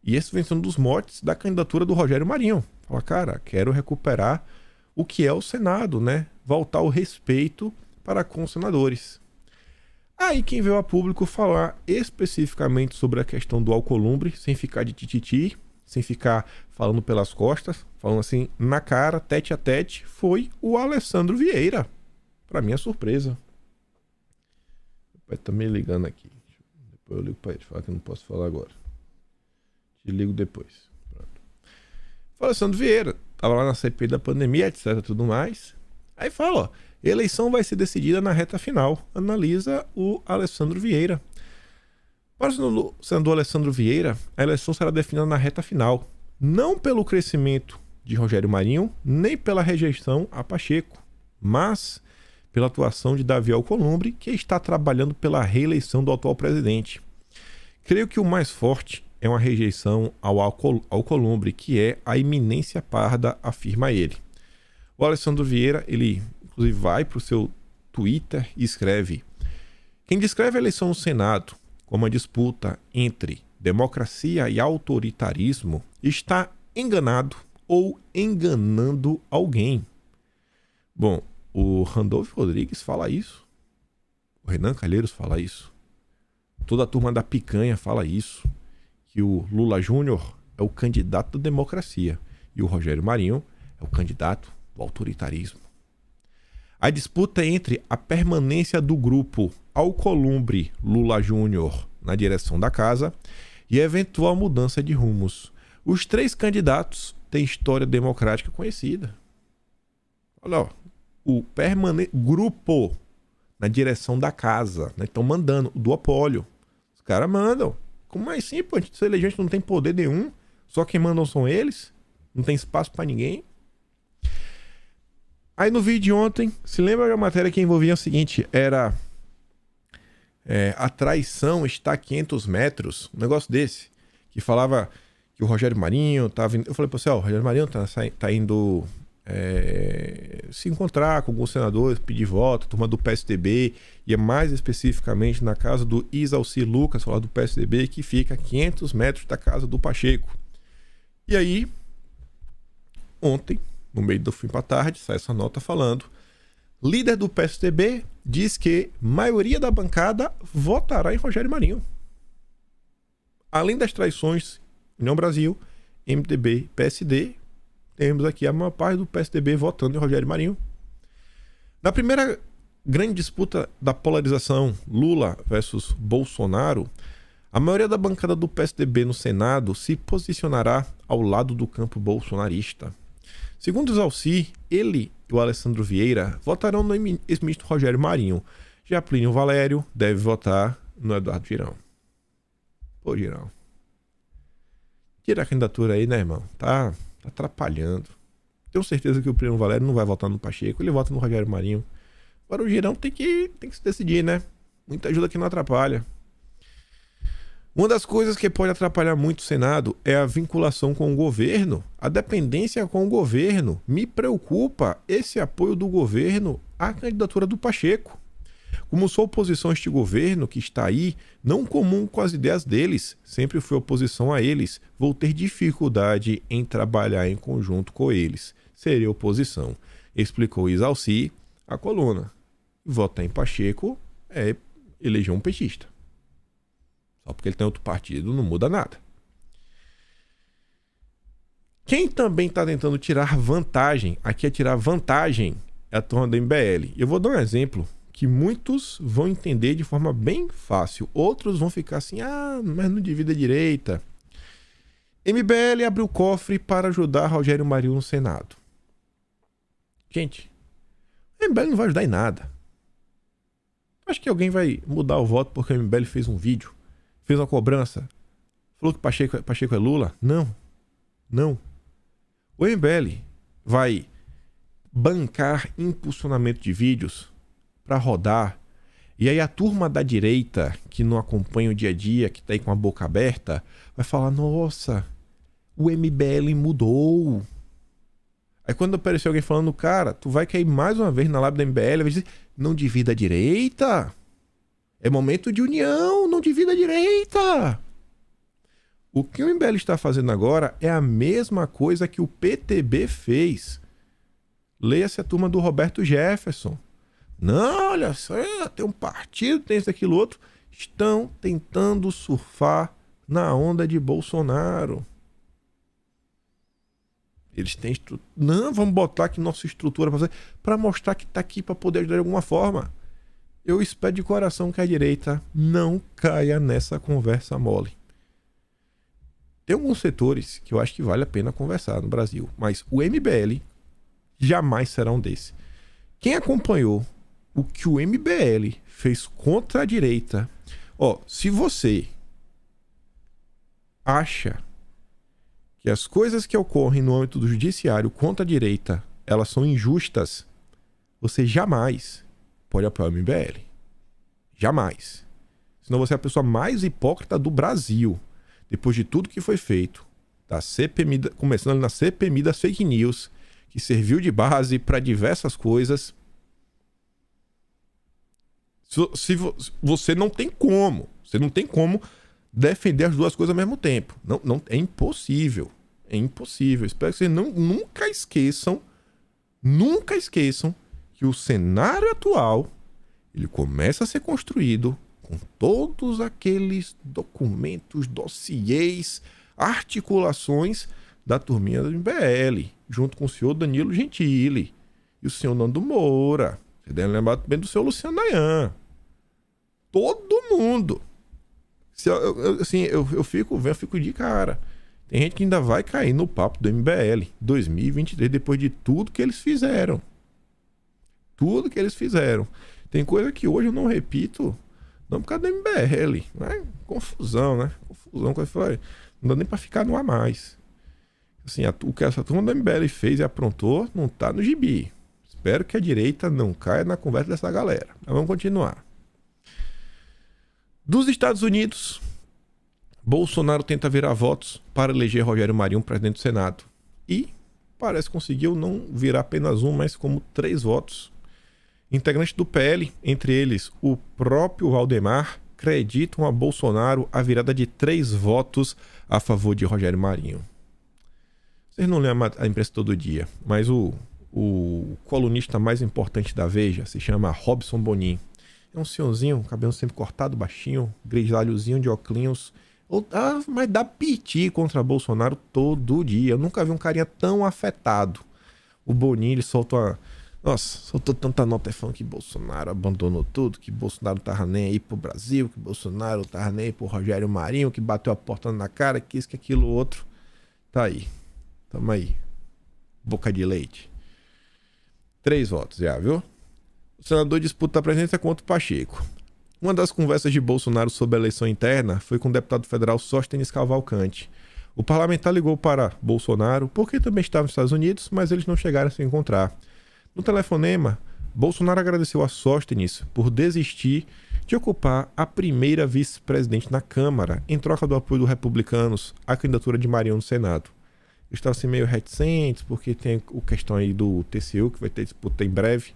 E esse vem sendo um dos motes da candidatura do Rogério Marinho. Fala, cara, quero recuperar o que é o Senado, né? Voltar o respeito para com os senadores. Aí quem veio a público falar especificamente sobre a questão do Alcolumbre, sem ficar de tititi, sem ficar falando pelas costas, falando assim na cara, tete a tete, foi o Alessandro Vieira. Para minha surpresa. O pai tá me ligando aqui. Depois eu ligo para ele, fala que eu não posso falar agora. Te ligo depois. Pronto. Foi o Alessandro Vieira, tava lá na CPI da pandemia, etc, tudo mais. Aí fala, ó, eleição vai ser decidida na reta final. Analisa o Alessandro Vieira. Para o senador Alessandro Vieira, a eleição será definida na reta final. Não pelo crescimento de Rogério Marinho, nem pela rejeição a Pacheco, mas pela atuação de Davi Alcolumbre, que está trabalhando pela reeleição do atual presidente. Creio que o mais forte é uma rejeição ao Alcolumbre, que é a iminência parda, afirma ele. O Alessandro Vieira, ele inclusive vai para o seu Twitter e escreve: quem descreve a eleição no Senado como uma disputa entre democracia e autoritarismo está enganado ou enganando alguém. Bom, o Randolfo Rodrigues fala isso, o Renan Calheiros fala isso, toda a turma da picanha fala isso, que o Lula Júnior é o candidato da democracia e o Rogério Marinho é o candidato do autoritarismo. A disputa entre a permanência do grupo Alcolumbre Lula Júnior na direção da casa e a eventual mudança de rumos. Os três candidatos têm história democrática conhecida. Olha, ó, o grupo na direção da casa, né? Estão mandando, o duopólio. Os caras mandam. Como é assim, pô? A gente se elegente não tem poder nenhum, só quem mandam são eles, não tem espaço para ninguém. Aí no vídeo de ontem, se lembra da matéria que envolvia o seguinte, era a traição está a 500 metros, um negócio desse, que falava que o Rogério Marinho estava... Eu falei para você, ó, o Rogério Marinho tá indo se encontrar com alguns senadores, pedir voto, turma do PSDB, e mais especificamente na casa do Isalci Lucas, falar do PSDB, que fica a 500 metros da casa do Pacheco. E aí, ontem, no meio do fim para tarde, sai essa nota falando: líder do PSDB diz que maioria da bancada votará em Rogério Marinho. Além das traições União Brasil, MDB, PSD, temos aqui a maior parte do PSDB votando em Rogério Marinho. Na primeira grande disputa da polarização Lula versus Bolsonaro, a maioria da bancada do PSDB no Senado se posicionará ao lado do campo bolsonarista. Segundo o Isalci, ele e o Alessandro Vieira votarão no ex-ministro Rogério Marinho. Já Plínio Valério deve votar no Eduardo Girão. Pô, Girão, tira a candidatura aí, né, irmão? Tá atrapalhando. Tenho certeza que o Primo Valério não vai votar no Pacheco, ele vota no Rogério Marinho. Agora o Girão tem que se decidir, né? Muita ajuda que não atrapalha. Uma das coisas que pode atrapalhar muito o Senado é a vinculação com o governo, a dependência com o governo. Me preocupa esse apoio do governo à candidatura do Pacheco. Como sou oposição a este governo que está aí, não comum com as ideias deles, sempre fui oposição a eles, vou ter dificuldade em trabalhar em conjunto com eles. Serei oposição, explicou Isalci a coluna. Votar em Pacheco é eleger um petista. Só porque ele tem outro partido não muda nada. Quem também está tentando tirar vantagem, aqui é tirar vantagem, é a turma do MBL. Eu vou dar um exemplo que muitos vão entender de forma bem fácil. Outros vão ficar assim, mas não divide a direita. MBL abriu o cofre para ajudar Rogério Marinho no Senado. Gente, o MBL não vai ajudar em nada. Acho que alguém vai mudar o voto porque o MBL fez um vídeo, fez uma cobrança, falou que Pacheco é Lula. Não. O MBL vai bancar impulsionamento de vídeos para rodar. E aí a turma da direita, que não acompanha o dia a dia, que tá aí com a boca aberta, vai falar, nossa, o MBL mudou. Aí quando aparecer alguém falando, cara, tu vai cair mais uma vez na lábia do MBL, vai dizer, não divida a direita. É momento de união, não divida a direita. O que o MBL está fazendo agora é a mesma coisa que o PTB fez. Leia-se a turma do Roberto Jefferson. Não, olha só, tem um partido, tem isso, aquilo, outro. Estão tentando surfar na onda de Bolsonaro. Eles têm estrutura. Não, vamos botar aqui nossa estrutura para mostrar que está aqui para poder ajudar de alguma forma. Eu espero de coração que a direita não caia nessa conversa mole. Tem alguns setores que eu acho que vale a pena conversar no Brasil, mas o MBL jamais será um desses. Quem acompanhou o que o MBL fez contra a direita, se você acha que as coisas que ocorrem no âmbito do judiciário contra a direita, elas são injustas, você jamais pode apoiar o MBL. Jamais. Senão você é a pessoa mais hipócrita do Brasil. Depois de tudo que foi feito, da CPMI, começando na CPMI das fake news, que serviu de base para diversas coisas. Se você não tem como, defender as duas coisas ao mesmo tempo. Não, é impossível. É impossível. Espero que vocês nunca esqueçam que o cenário atual ele começa a ser construído com todos aqueles documentos, dossiês, articulações da turminha do MBL, junto com o senhor Danilo Gentili e o senhor Nando Moura. Você deve lembrar bem do senhor Luciano Dayan. Todo mundo. Eu fico de cara. Tem gente que ainda vai cair no papo do MBL 2023, depois de tudo que eles fizeram. Tudo que eles fizeram. Tem coisa que hoje eu não repito, não por causa do MBL. Né? Confusão, né? Confusão. Não dá nem pra ficar no a mais. Assim, o que essa turma do MBL fez e aprontou não tá no gibi. Espero que a direita não caia na conversa dessa galera. Mas vamos continuar. Dos Estados Unidos, Bolsonaro tenta virar votos para eleger Rogério Marinho presidente do Senado. E parece que conseguiu não virar apenas um, mas como 3 votos. Integrantes do PL, entre eles o próprio Valdemar, acreditam a Bolsonaro a virada de 3 votos a favor de Rogério Marinho. Vocês não leem a imprensa todo dia, mas o colunista mais importante da Veja se chama Robson Bonin. É um senhorzinho, cabelo sempre cortado, baixinho, grisalhozinho de óculos. Mas dá piti contra Bolsonaro todo dia. Eu nunca vi um carinha tão afetado. O Bonin, ele soltou tanta nota falando que Bolsonaro abandonou tudo, que Bolsonaro tava nem aí pro Brasil, que Bolsonaro tava nem aí pro Rogério Marinho, que bateu a porta na cara, que isso, que aquilo, outro. Tá aí. Tamo aí. Boca de leite. 3 votos já, viu? O senador disputa a presidência contra o Pacheco. Uma das conversas de Bolsonaro sobre a eleição interna foi com o deputado federal Sóstenes Cavalcante. O parlamentar ligou para Bolsonaro porque também estava nos Estados Unidos, mas eles não chegaram a se encontrar. No telefonema, Bolsonaro agradeceu a Sóstenes por desistir de ocupar a primeira vice-presidente na Câmara, em troca do apoio dos republicanos à candidatura de Marinho no Senado. Eles estavam assim, meio reticentes, porque tem a questão aí do TCU, que vai ter disputa em breve.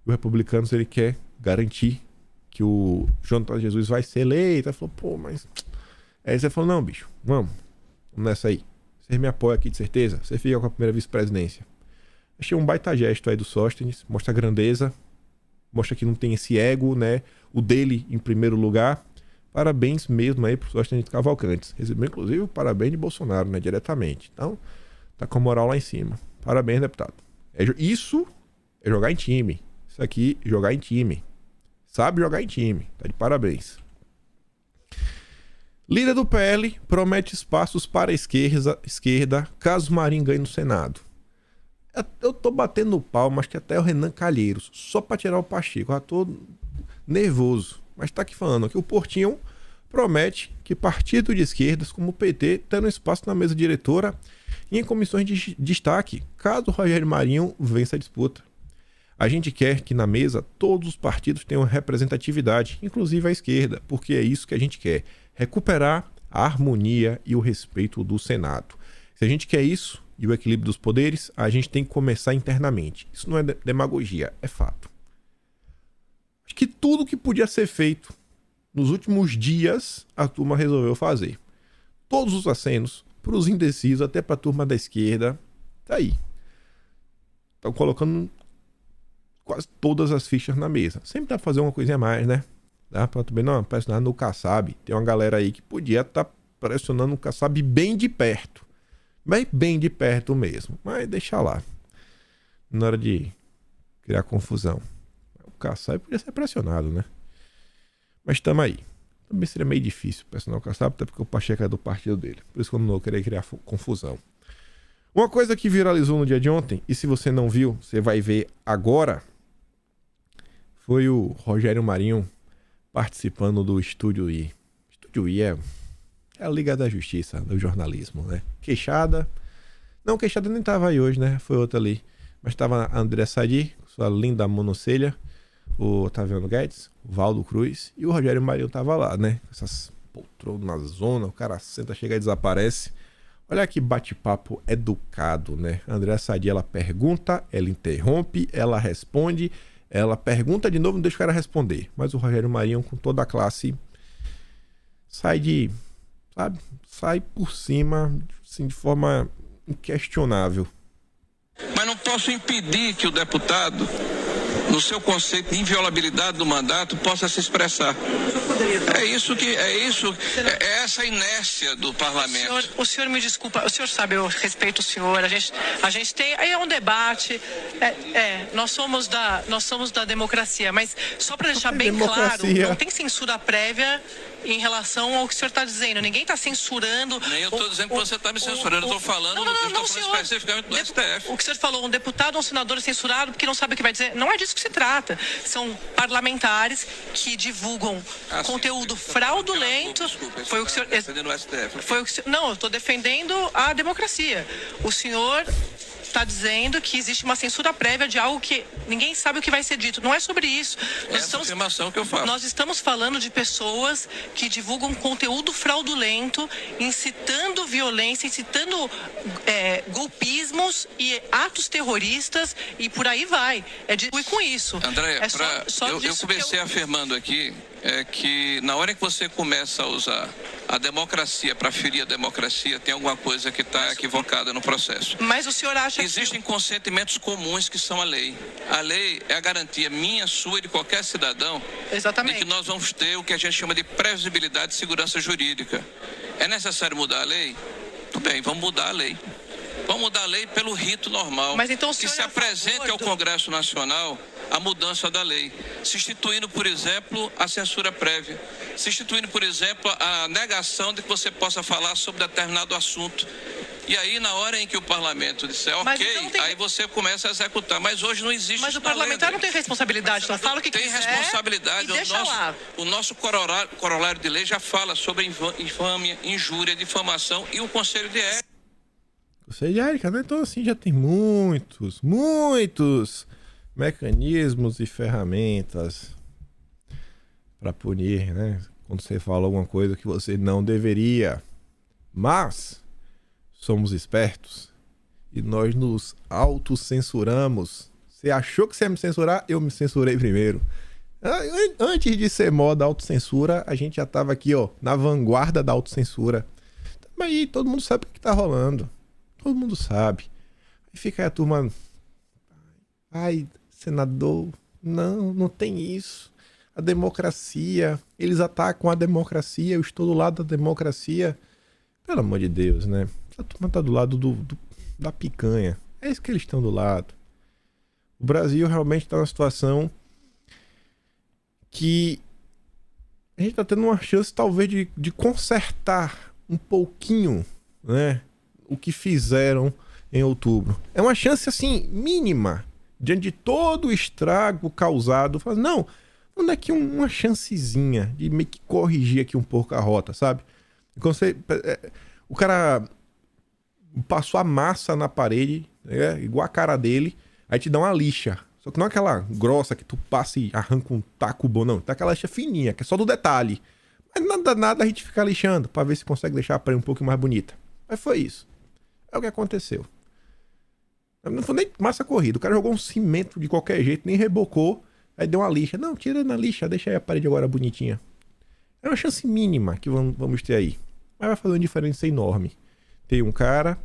E os republicanos, ele quer garantir que o Jonathan Jesus vai ser eleito. Ele falou, pô, mas... Aí você falou, não, bicho, vamos nessa aí. Você me apoia aqui de certeza? Você fica com a primeira vice-presidência. Achei um baita gesto aí do Sóstenes, mostra a grandeza, mostra que não tem esse ego, né? O dele em primeiro lugar. Parabéns mesmo aí pro Sóstenes de Cavalcantes. Recebeu inclusive o parabéns de Bolsonaro, né? Diretamente. Então, tá com a moral lá em cima. Parabéns, deputado. Isso é jogar em time. Isso aqui é jogar em time. Sabe jogar em time. Tá de parabéns. Líder do PL promete espaços para a esquerda caso Marinho ganhe no Senado. Eu tô batendo no pau, mas que até o Renan Calheiros, só para tirar o Pacheco. Eu já tô nervoso. Mas tá aqui falando que o Portinho promete que partido de esquerdas como o PT terão espaço na mesa diretora e em comissões de destaque, caso Rogério Marinho vença a disputa. A gente quer que na mesa todos os partidos tenham representatividade, inclusive a esquerda, porque é isso que a gente quer. Recuperar a harmonia e o respeito do Senado. Se a gente quer isso e o equilíbrio dos poderes, a gente tem que começar internamente. Isso não é demagogia, é fato. Acho que tudo que podia ser feito nos últimos dias, a turma resolveu fazer. Todos os acenos, para os indecisos, até para a turma da esquerda, tá aí. Estão colocando quase todas as fichas na mesa. Sempre dá para fazer uma coisinha a mais, né? Dá pra também não pressionar no Kassab. Tem uma galera aí que podia estar pressionando o Kassab bem de perto. Bem de perto mesmo. Mas deixa lá. Na hora de criar confusão. O Kassab podia ser pressionado, né? Mas tamo aí. Também seria meio difícil pressionar o Kassab, até porque o Pacheco é do partido dele. Por isso que eu não vou querer criar confusão. Uma coisa que viralizou no dia de ontem, e se você não viu, você vai ver agora, foi o Rogério Marinho participando do Estúdio I. Estúdio I é a Liga da Justiça, do jornalismo, né? Queixada. Não, Queixada nem tava aí hoje, né? Foi outra ali. Mas tava a André Sadi, sua linda monocelha, o Otaviano Guedes, o Valdo Cruz e o Rogério Marinho tava lá, né? Essas poltronas na zona, o cara senta, chega e desaparece. Olha que bate-papo educado, né? A André Sadi, ela pergunta, ela interrompe, ela responde. Ela pergunta de novo, não deixa o cara responder. Mas o Rogério Marinho, com toda a classe, sai por cima, assim, de forma inquestionável. Mas não posso impedir que o deputado, no seu conceito de inviolabilidade do mandato, possa se expressar. É essa inércia do parlamento. O senhor me desculpa, o senhor sabe, eu respeito o senhor, a gente tem, aí é um debate, nós somos da democracia, mas só para deixar bem claro, não tem censura prévia em relação ao que o senhor está dizendo. Ninguém está censurando. Nem eu estou dizendo que você está me censurando. Eu estou falando, especificamente do STF. O que o senhor falou, um deputado ou um senador é censurado porque não sabe o que vai dizer. Não é disso que se trata. São parlamentares que divulgam conteúdo fraudulento. Foi o que o senhor... Foi o que o senhor... Não, eu estou defendendo a democracia. O senhor está dizendo que existe uma censura prévia de algo que ninguém sabe o que vai ser dito. Não é sobre isso. Afirmação que eu faço. Nós estamos falando de pessoas que divulgam conteúdo fraudulento, incitando violência, incitando golpismos e atos terroristas e por aí vai. E com isso. Andréia, eu comecei afirmando aqui que na hora que você começa a usar a democracia para ferir a democracia, tem alguma coisa que está equivocada no processo. Mas o senhor acha Existem consentimentos comuns que são a lei. A lei é a garantia minha, sua e de qualquer cidadão. Exatamente. De que nós vamos ter o que a gente chama de previsibilidade e segurança jurídica. É necessário mudar a lei? Tudo bem, vamos mudar a lei. Vamos mudar a lei pelo rito normal. Mas então, que se apresente ao Congresso Nacional a mudança da lei, se instituindo, por exemplo, a censura prévia, se instituindo, por exemplo, a negação de que você possa falar sobre determinado assunto. E aí, na hora em que o parlamento disser ok, então aí você começa a executar. Mas hoje não existe. Mas o parlamentar não tem responsabilidade, então fala o que tem quiser. Tem responsabilidade. O nosso corolário de lei já fala sobre infâmia, injúria, difamação e o Conselho de Ética. Conselho de Ética, né? Então, assim, já tem muitos mecanismos e ferramentas para punir, né? Quando você fala alguma coisa que você não deveria. Mas somos espertos e nós nos autocensuramos. Você achou que você ia me censurar? Eu me censurei primeiro. Antes de ser moda autocensura, a gente já tava aqui, ó, na vanguarda da autocensura. Mas aí todo mundo sabe o que tá rolando. Todo mundo sabe. Aí fica aí a turma... Ai, senador, não tem isso. A democracia, eles atacam a democracia, eu estou do lado da democracia. Pelo amor de Deus, né? A turma tá do lado da picanha. É isso que eles estão do lado. O Brasil realmente está numa situação que a gente está tendo uma chance, talvez, de consertar um pouquinho, né, o que fizeram em outubro. É uma chance, assim, mínima, diante de todo o estrago causado. Não é que uma chancezinha de meio que corrigir aqui um pouco a rota, sabe? Quando o cara passou a massa na parede, igual a cara dele, aí te dá uma lixa. Só que não é aquela grossa que tu passa e arranca um taco bom, não. Tá aquela lixa fininha, que é só do detalhe. Mas nada a gente ficar lixando pra ver se consegue deixar a parede um pouco mais bonita. Mas foi isso. É o que aconteceu. Não foi nem massa corrida. O cara jogou um cimento de qualquer jeito, nem rebocou. Aí deu uma lixa. Não, tira na lixa, deixa aí a parede agora bonitinha. É uma chance mínima que vamos ter aí. Mas vai fazer uma diferença enorme. Tem um cara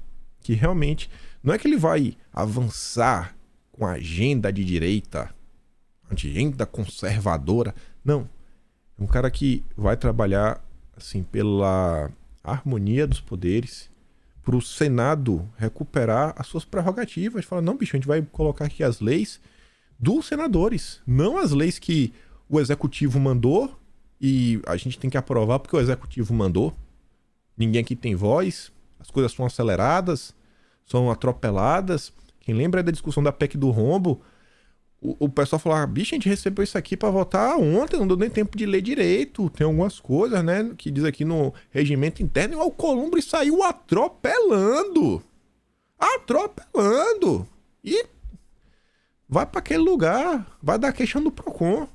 que realmente... Não é que ele vai avançar com a agenda de direita, agenda conservadora. Não. É um cara que vai trabalhar assim, pela harmonia dos poderes, para o Senado recuperar as suas prerrogativas. Fala, não, bicho, a gente vai colocar aqui as leis dos senadores, não as leis que o executivo mandou e a gente tem que aprovar porque o executivo mandou. Ninguém aqui tem voz, as coisas são aceleradas, são atropeladas. Quem lembra da discussão da PEC do rombo, o pessoal falou, bicho, a gente recebeu isso aqui para votar ontem, não deu nem tempo de ler direito, tem algumas coisas, né, que diz aqui no regimento interno, e o Alcolumbre saiu atropelando, e vai para aquele lugar, vai dar queixa do Procon.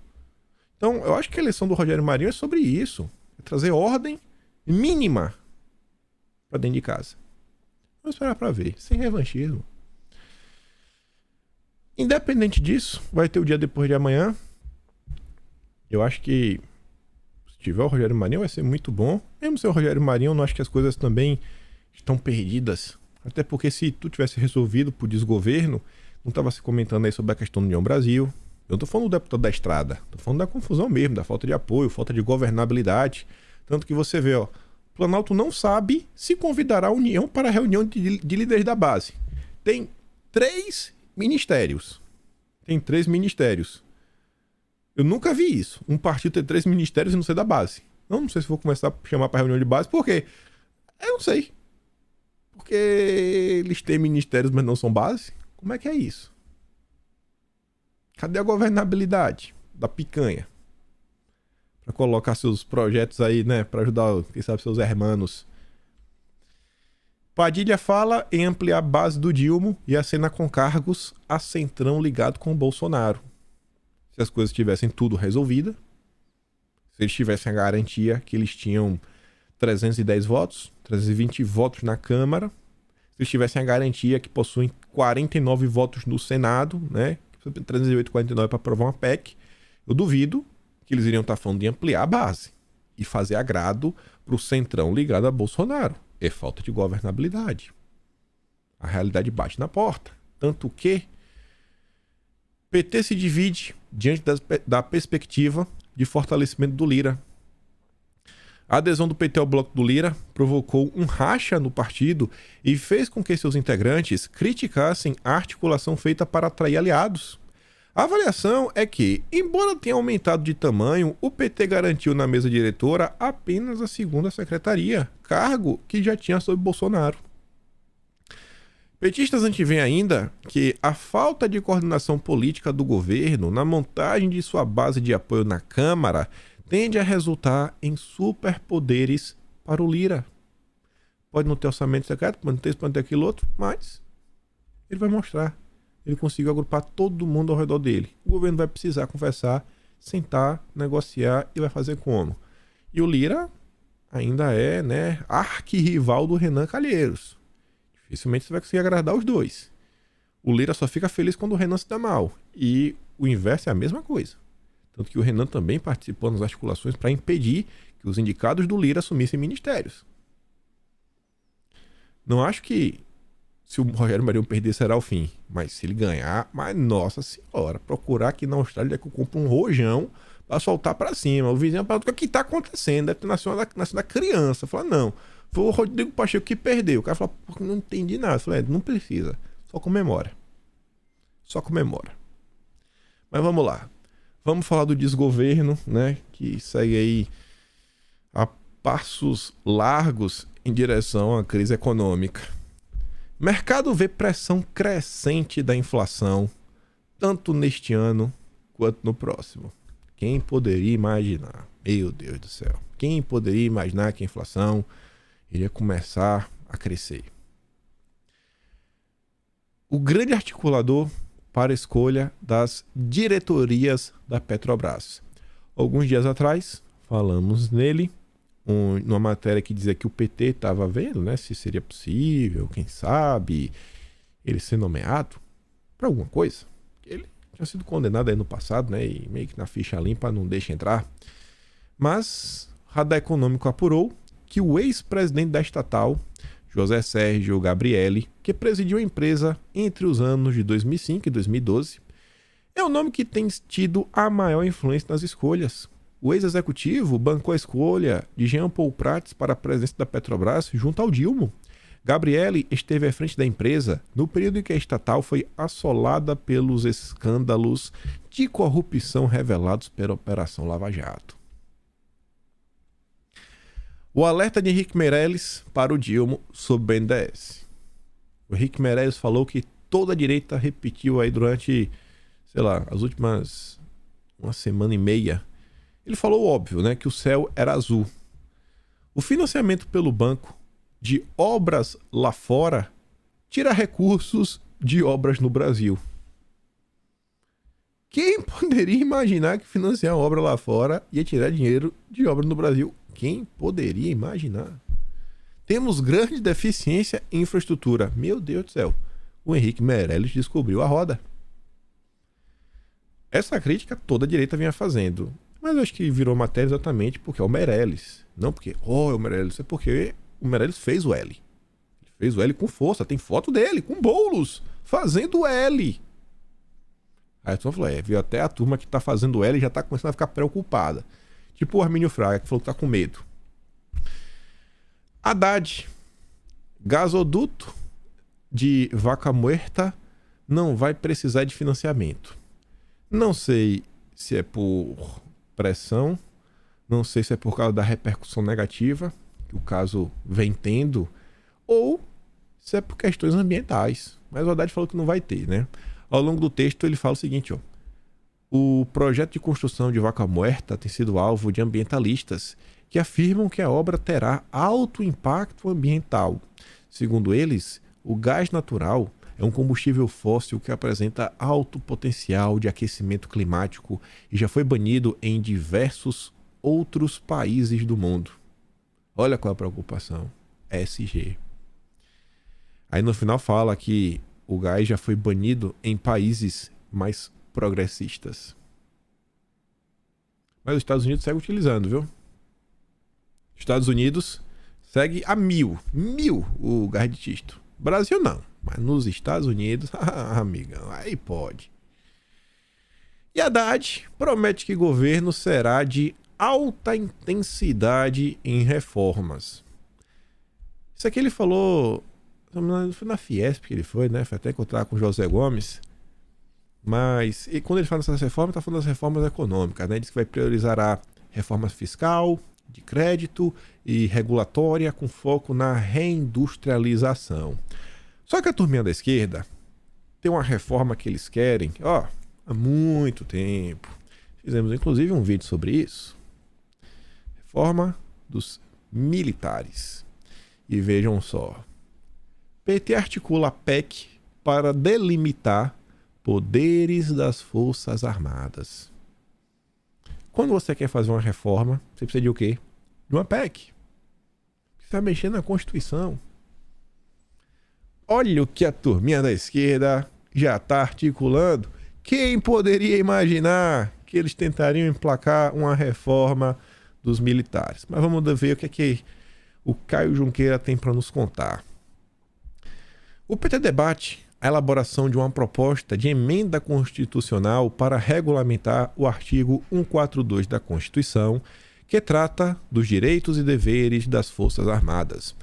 Então, eu acho que a eleição do Rogério Marinho é sobre isso, é trazer ordem mínima para dentro de casa. Vamos esperar para ver, sem revanchismo. Independente disso, vai ter o dia depois de amanhã. Eu acho que se tiver o Rogério Marinho vai ser muito bom. Mesmo sem o Rogério Marinho, eu não acho que as coisas também estão perdidas. Até porque se tu tivesse resolvido por desgoverno, não estava se comentando aí sobre a questão do União Brasil. Eu não tô falando do deputado da estrada, tô falando da confusão mesmo, da falta de apoio, falta de governabilidade. Tanto que você vê, ó, o Planalto não sabe se convidará a União para a reunião de líderes da base. Tem 3 ministérios. Tem 3 ministérios. Eu nunca vi isso. Um partido ter 3 ministérios e não ser da base. Não sei se vou começar a chamar para reunião de base. Por quê? Eu não sei. Porque eles têm ministérios, mas não são base? Como é que é isso? Cadê a governabilidade da picanha? Para colocar seus projetos aí, né? Para ajudar, quem sabe, seus hermanos. Padilha fala em ampliar a base do Dilma e acena com cargos a centrão ligado com o Bolsonaro. Se as coisas tivessem tudo resolvida, se eles tivessem a garantia que eles tinham 310 votos, 320 votos na Câmara, se eles tivessem a garantia que possuem 49 votos no Senado, né? 308 e 49 para aprovar uma PEC, eu duvido que eles iriam estar falando de ampliar a base e fazer agrado para o centrão ligado a Bolsonaro. É falta de governabilidade. A realidade bate na porta. Tanto que PT se divide diante da perspectiva de fortalecimento do Lira. A adesão do PT ao bloco do Lira provocou um racha no partido e fez com que seus integrantes criticassem a articulação feita para atrair aliados. A avaliação é que, embora tenha aumentado de tamanho, o PT garantiu na mesa diretora apenas a 2ª secretaria, cargo que já tinha sob Bolsonaro. Petistas anteveem ainda que a falta de coordenação política do governo na montagem de sua base de apoio na Câmara tende a resultar em superpoderes para o Lira. Pode não ter orçamento secreto, pode não ter isso, pode não ter aquilo outro, mas ele vai mostrar. Ele conseguiu agrupar todo mundo ao redor dele. O governo vai precisar conversar, sentar, negociar e vai fazer como? E o Lira ainda é, né, arquirrival do Renan Calheiros. Dificilmente você vai conseguir agradar os dois. O Lira só fica feliz quando o Renan se dá mal. E o inverso é a mesma coisa. Tanto que o Renan também participou nas articulações para impedir que os indicados do Lira assumissem ministérios. Não acho que se o Rogério Marinho perder será o fim. Mas se ele ganhar, mas nossa senhora, procurar aqui na Austrália que eu compro um rojão para soltar para cima. O vizinho pergunta o que está acontecendo. Deve ter nascido da criança. Fala, não. Foi o Rodrigo Pacheco que perdeu. O cara fala, não entendi nada. Eu falei, não precisa. Só comemora. Só comemora. Mas vamos lá. Vamos falar do desgoverno, né? Que segue aí a passos largos em direção à crise econômica. Mercado vê pressão crescente da inflação, tanto neste ano quanto no próximo. Quem poderia imaginar? Meu Deus do céu. Quem poderia imaginar que a inflação iria começar a crescer? O grande articulador para a escolha das diretorias da Petrobras. Alguns dias atrás, falamos nele, numa matéria que dizia que o PT estava vendo, né, se seria possível, quem sabe, ele ser nomeado para alguma coisa. Ele tinha sido condenado aí no passado, né, e meio que na ficha limpa não deixa entrar. Mas Radar Econômico apurou que o ex-presidente da estatal, José Sérgio Gabrielli, que presidiu a empresa entre os anos de 2005 e 2012, é o nome que tem tido a maior influência nas escolhas. O ex-executivo bancou a escolha de Jean Paul Prats para a presidência da Petrobras junto ao Dilma. Gabrielli esteve à frente da empresa no período em que a estatal foi assolada pelos escândalos de corrupção revelados pela Operação Lava Jato. O alerta de Henrique Meirelles para o Dilma sobre o BNDES. O Henrique Meirelles falou que toda a direita repetiu aí durante, sei lá, as últimas uma semana e meia. Ele falou óbvio, né, que o céu era azul. O financiamento pelo banco de obras lá fora tira recursos de obras no Brasil. Quem poderia imaginar que financiar uma obra lá fora ia tirar dinheiro de obra no Brasil? Quem poderia imaginar? Temos grande deficiência em infraestrutura. Meu Deus do céu. O Henrique Meirelles descobriu a roda. Essa crítica toda a direita vinha fazendo. Mas eu acho que virou matéria exatamente porque é o Meirelles. Não porque, é o Meirelles. É porque o Meirelles fez o L. Ele fez o L com força. Tem foto dele, com Boulos, fazendo o L. Aí a turma falou, viu, até a turma que tá fazendo o L já tá começando a ficar preocupada. Tipo o Armínio Fraga, que falou que tá com medo. Haddad. Gasoduto de Vaca Muerta não vai precisar de financiamento. Não sei se é por pressão, não sei se é por causa da repercussão negativa que o caso vem tendo, ou se é por questões ambientais. Mas o Haddad falou que não vai ter, né? Ao longo do texto ele fala o seguinte, ó. O projeto de construção de Vaca Muerta tem sido alvo de ambientalistas que afirmam que a obra terá alto impacto ambiental. Segundo eles, o gás natural é um combustível fóssil que apresenta alto potencial de aquecimento climático e já foi banido em diversos outros países do mundo. Olha qual é a preocupação. ESG. Aí no final fala que o gás já foi banido em países mais progressistas. Mas os Estados Unidos seguem utilizando, viu? Estados Unidos segue a mil o gás de xisto. Brasil não, mas nos Estados Unidos, amigão, aí pode. E Haddad promete que o governo será de alta intensidade em reformas. Isso aqui ele falou, foi na Fiesp que ele foi, né? Foi até encontrar com o José Gomes. Mas e quando ele fala dessas reformas, está falando das reformas econômicas, né? Diz que vai priorizar a reforma fiscal, de crédito e regulatória com foco na reindustrialização. Só que a turminha da esquerda tem uma reforma que eles querem, há muito tempo. Fizemos inclusive um vídeo sobre isso. Reforma dos militares. E vejam só. PT articula a PEC para delimitar poderes das Forças Armadas. Quando você quer fazer uma reforma, você precisa de o quê? De uma PEC. Você vai mexer na Constituição. Olha o que a turminha da esquerda já está articulando. Quem poderia imaginar que eles tentariam emplacar uma reforma dos militares? Mas vamos ver o que o Caio Junqueira tem para nos contar. O PT debate a elaboração de uma proposta de emenda constitucional para regulamentar o artigo 142 da Constituição, que trata dos direitos e deveres das Forças Armadas.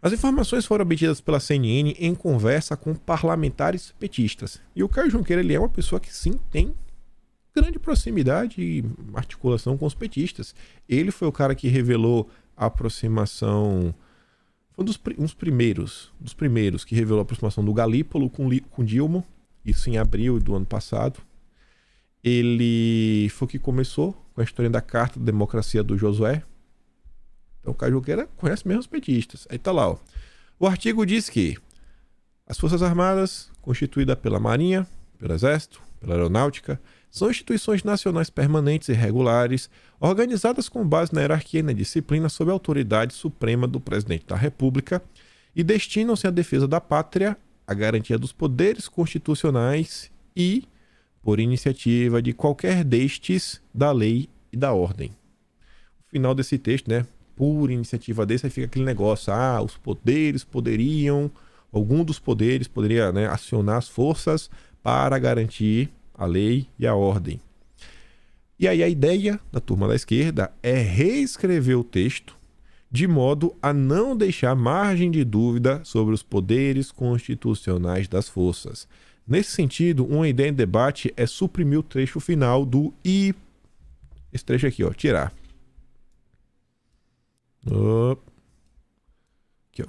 As informações foram obtidas pela CNN em conversa com parlamentares petistas. E o Caio Junqueira ele é uma pessoa que sim tem grande proximidade e articulação com os petistas. Ele foi o cara que revelou a aproximação... Foi um dos primeiros que revelou a aproximação do Galípolo com Dilma, isso em abril do ano passado. Ele foi o que começou com a história da Carta da Democracia do Josué. Então o Caio Junqueira conhece mesmo os petistas. Aí tá lá, O artigo diz que as Forças Armadas, constituídas pela Marinha, pelo Exército, pela Aeronáutica, são instituições nacionais permanentes e regulares, organizadas com base na hierarquia e na disciplina sob a autoridade suprema do Presidente da República e destinam-se à defesa da pátria, à garantia dos poderes constitucionais e, por iniciativa de qualquer destes, da lei e da ordem. O final desse texto, por iniciativa desse, aí fica aquele negócio, os poderes poderiam, algum dos poderes poderia acionar as forças para garantir a lei e a ordem. E aí a ideia da turma da esquerda é reescrever o texto de modo a não deixar margem de dúvida sobre os poderes constitucionais das forças. Nesse sentido, uma ideia em debate é suprimir o trecho final do I. Esse trecho aqui, tirar. Aqui,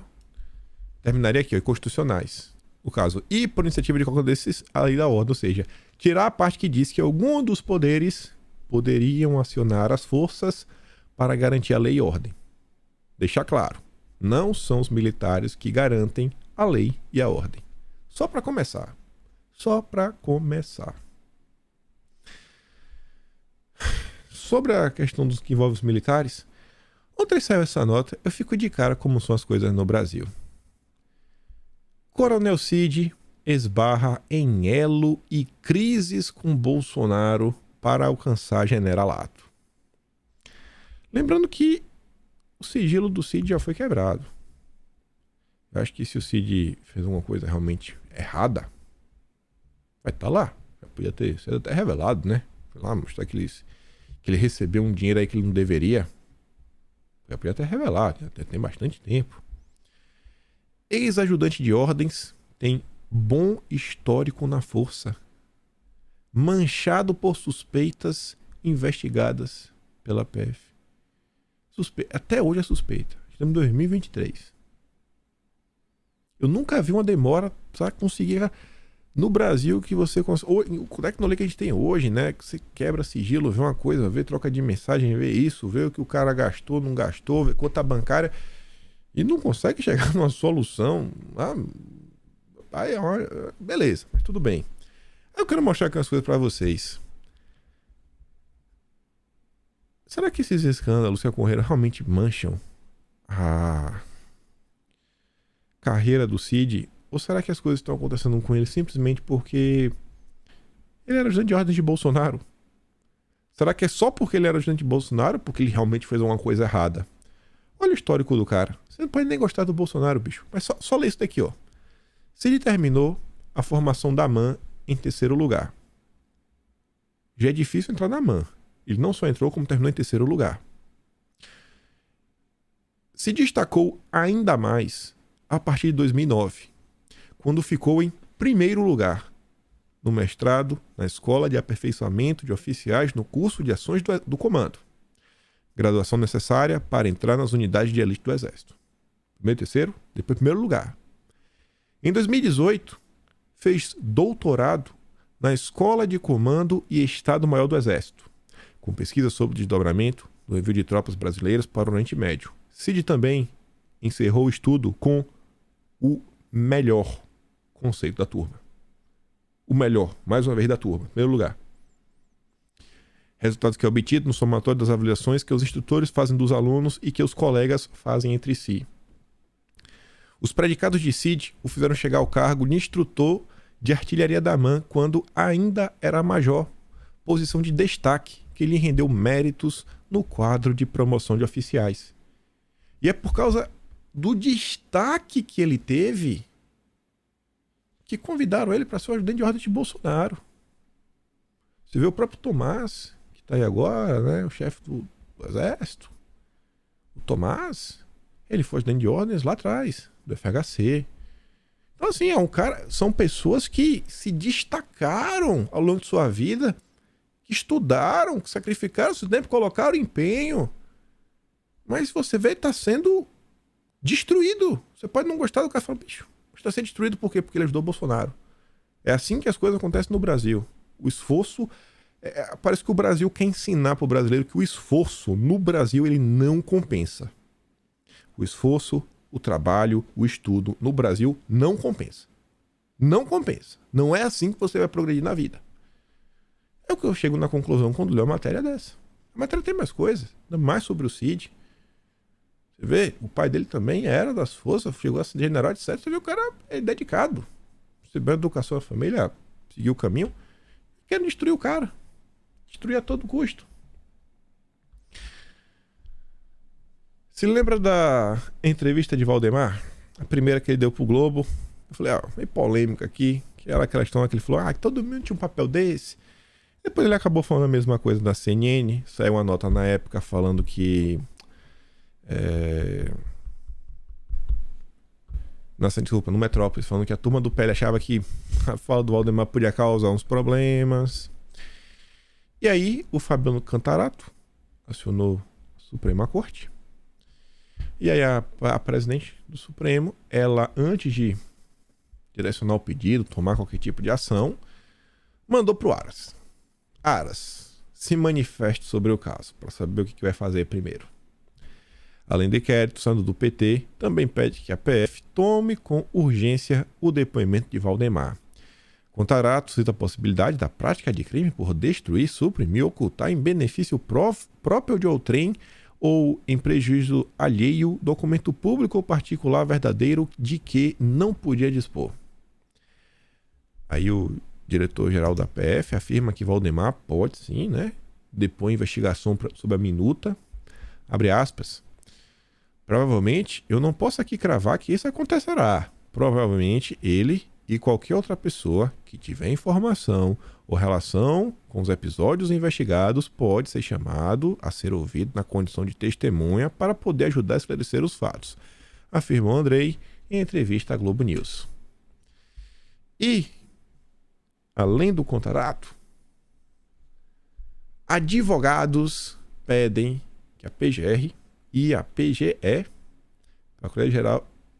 terminaria aqui, constitucionais. No caso, e por iniciativa de qualquer desses, a lei da ordem, ou seja, tirar a parte que diz que algum dos poderes poderiam acionar as forças para garantir a lei e ordem. Deixar claro, não são os militares que garantem a lei e a ordem. Só para começar. Sobre a questão dos que envolve os militares, ontem saiu essa nota, eu fico de cara como são as coisas no Brasil. Coronel Cid esbarra em elo e crises com Bolsonaro para alcançar generalato. Lembrando que o sigilo do Cid já foi quebrado. Eu acho que se o Cid fez alguma coisa realmente errada, vai estar lá. Já podia ter sido até revelado, Foi lá mostrar que ele recebeu um dinheiro aí que ele não deveria. Já podia até revelar, já tem bastante tempo. Ex-ajudante de ordens tem bom histórico na força, manchado por suspeitas investigadas pela PF. Até hoje é suspeita. Estamos em 2023. Eu nunca vi uma demora para conseguir no Brasil que você consegue. Com a tecnologia que a gente tem hoje, que você quebra sigilo, vê uma coisa, vê troca de mensagem, vê isso, vê o que o cara gastou, não gastou, vê conta bancária e não consegue chegar numa solução. Beleza, mas tudo bem. Eu quero mostrar aqui umas coisas para vocês. Será que esses escândalos que ocorreram realmente mancham a carreira do Cid? Ou será que as coisas estão acontecendo com ele simplesmente porque ele era ajudante de ordem de Bolsonaro? Será que é só porque ele era ajudante de Bolsonaro, porque ele realmente fez alguma coisa errada? Olha o histórico do cara. Você não pode nem gostar do Bolsonaro, bicho. Mas só lê isso daqui, Cid terminou a formação da MAN em 3º lugar. Já é difícil entrar na MAN. Ele não só entrou, como terminou em 3º lugar. Se destacou ainda mais a partir de 2009, quando ficou em 1º lugar no mestrado na Escola de Aperfeiçoamento de Oficiais no curso de Ações do Comando. Graduação necessária para entrar nas unidades de elite do Exército. Primeiro, 3º, depois 1º lugar. Em 2018, fez doutorado na Escola de Comando e Estado-Maior do Exército, com pesquisa sobre desdobramento do envio de tropas brasileiras para o Oriente Médio. Cid também encerrou o estudo com o melhor conceito da turma. O melhor, mais uma vez, da turma, em primeiro lugar. Resultados que é obtido no somatório das avaliações que os instrutores fazem dos alunos e que os colegas fazem entre si. Os predicados de Cid o fizeram chegar ao cargo de instrutor de artilharia da AMAN quando ainda era major, posição de destaque que lhe rendeu méritos no quadro de promoção de oficiais. E é por causa do destaque que ele teve que convidaram ele para ser o ajudante de ordem de Bolsonaro. Você vê o próprio Tomás, que está aí agora, né, o chefe do Exército. O Tomás, ele foi ajudante de ordens lá atrás, do FHC. Então, assim, é um cara, são pessoas que se destacaram ao longo de sua vida, que estudaram, que sacrificaram seu tempo, colocaram empenho. Mas você vê, está sendo destruído. Você pode não gostar do cara e falar, bicho, está sendo destruído por quê? Porque ele ajudou o Bolsonaro. É assim que as coisas acontecem no Brasil. O esforço... parece que o Brasil quer ensinar para o brasileiro que o esforço no Brasil ele não compensa. O esforço, o trabalho, o estudo no Brasil não compensa. Não compensa. Não é assim que você vai progredir na vida. É o que eu chego na conclusão quando leio uma matéria dessa. A matéria tem mais coisas, mais sobre o Cid. Você vê, o pai dele também era das forças, chegou a ser general, etc. Você vê, o cara é dedicado. Recebeu educação da família, seguiu o caminho. Querem destruir o cara. Destruir a todo custo. Se lembra da entrevista de Valdemar? A primeira que ele deu pro Globo. Eu falei, meio polêmica aqui. Que era aquela história que ele falou, que todo mundo tinha um papel desse. Depois ele acabou falando a mesma coisa da CNN. Saiu uma nota na época falando que... no Metrópolis, falando que a turma do PL achava que a fala do Valdemar podia causar uns problemas. E aí o Fabiano Cantarato acionou a Suprema Corte. E aí a presidente do Supremo, ela, antes de direcionar o pedido, tomar qualquer tipo de ação, mandou pro Aras. Aras, se manifeste sobre o caso, para saber o que vai fazer primeiro. Além de inquérito, Sandro do PT também pede que a PF tome com urgência o depoimento de Valdemar. Contarato cita a possibilidade da prática de crime por destruir, suprimir, ocultar em benefício próprio de outrem ou em prejuízo alheio documento público ou particular verdadeiro de que não podia dispor. Aí o diretor-geral da PF afirma que Valdemar pode sim, depor investigação sobre a minuta, abre aspas. Provavelmente, eu não posso aqui cravar que isso acontecerá. Provavelmente, ele e qualquer outra pessoa que tiver informação ou relação com os episódios investigados pode ser chamado a ser ouvido na condição de testemunha para poder ajudar a esclarecer os fatos, afirmou Andrei em entrevista à Globo News. E, além do Contarato, advogados pedem que a PGR e a PGE,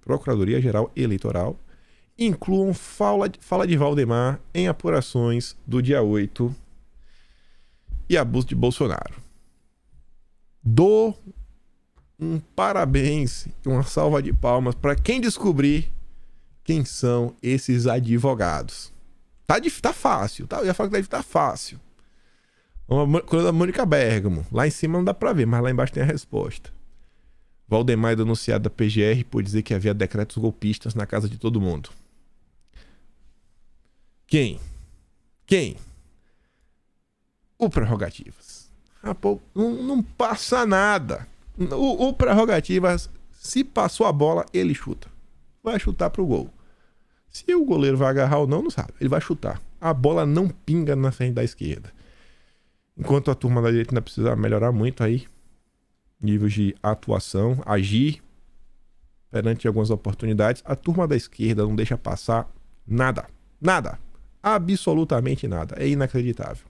Procuradoria Geral Eleitoral, incluam fala de Valdemar em apurações do dia 8 e abuso de Bolsonaro. Dou um parabéns e uma salva de palmas para quem descobrir quem são esses advogados. Tá fácil, tá? Eu ia falar que deve estar fácil. Uma coisa da Mônica Bergamo. Lá em cima não dá para ver, mas lá embaixo tem a resposta. Valdemar é denunciado da PGR por dizer que havia decretos golpistas na casa de todo mundo. Quem? O Prerrogativas. Não passa nada. O Prerrogativas, se passou a bola, ele chuta. Vai chutar pro gol. Se o goleiro vai agarrar ou não sabe. Ele vai chutar. A bola não pinga na frente da esquerda. Enquanto a turma da direita ainda precisa melhorar muito aí, níveis de atuação, agir perante algumas oportunidades, a turma da esquerda não deixa passar nada. Nada. Absolutamente nada. É inacreditável.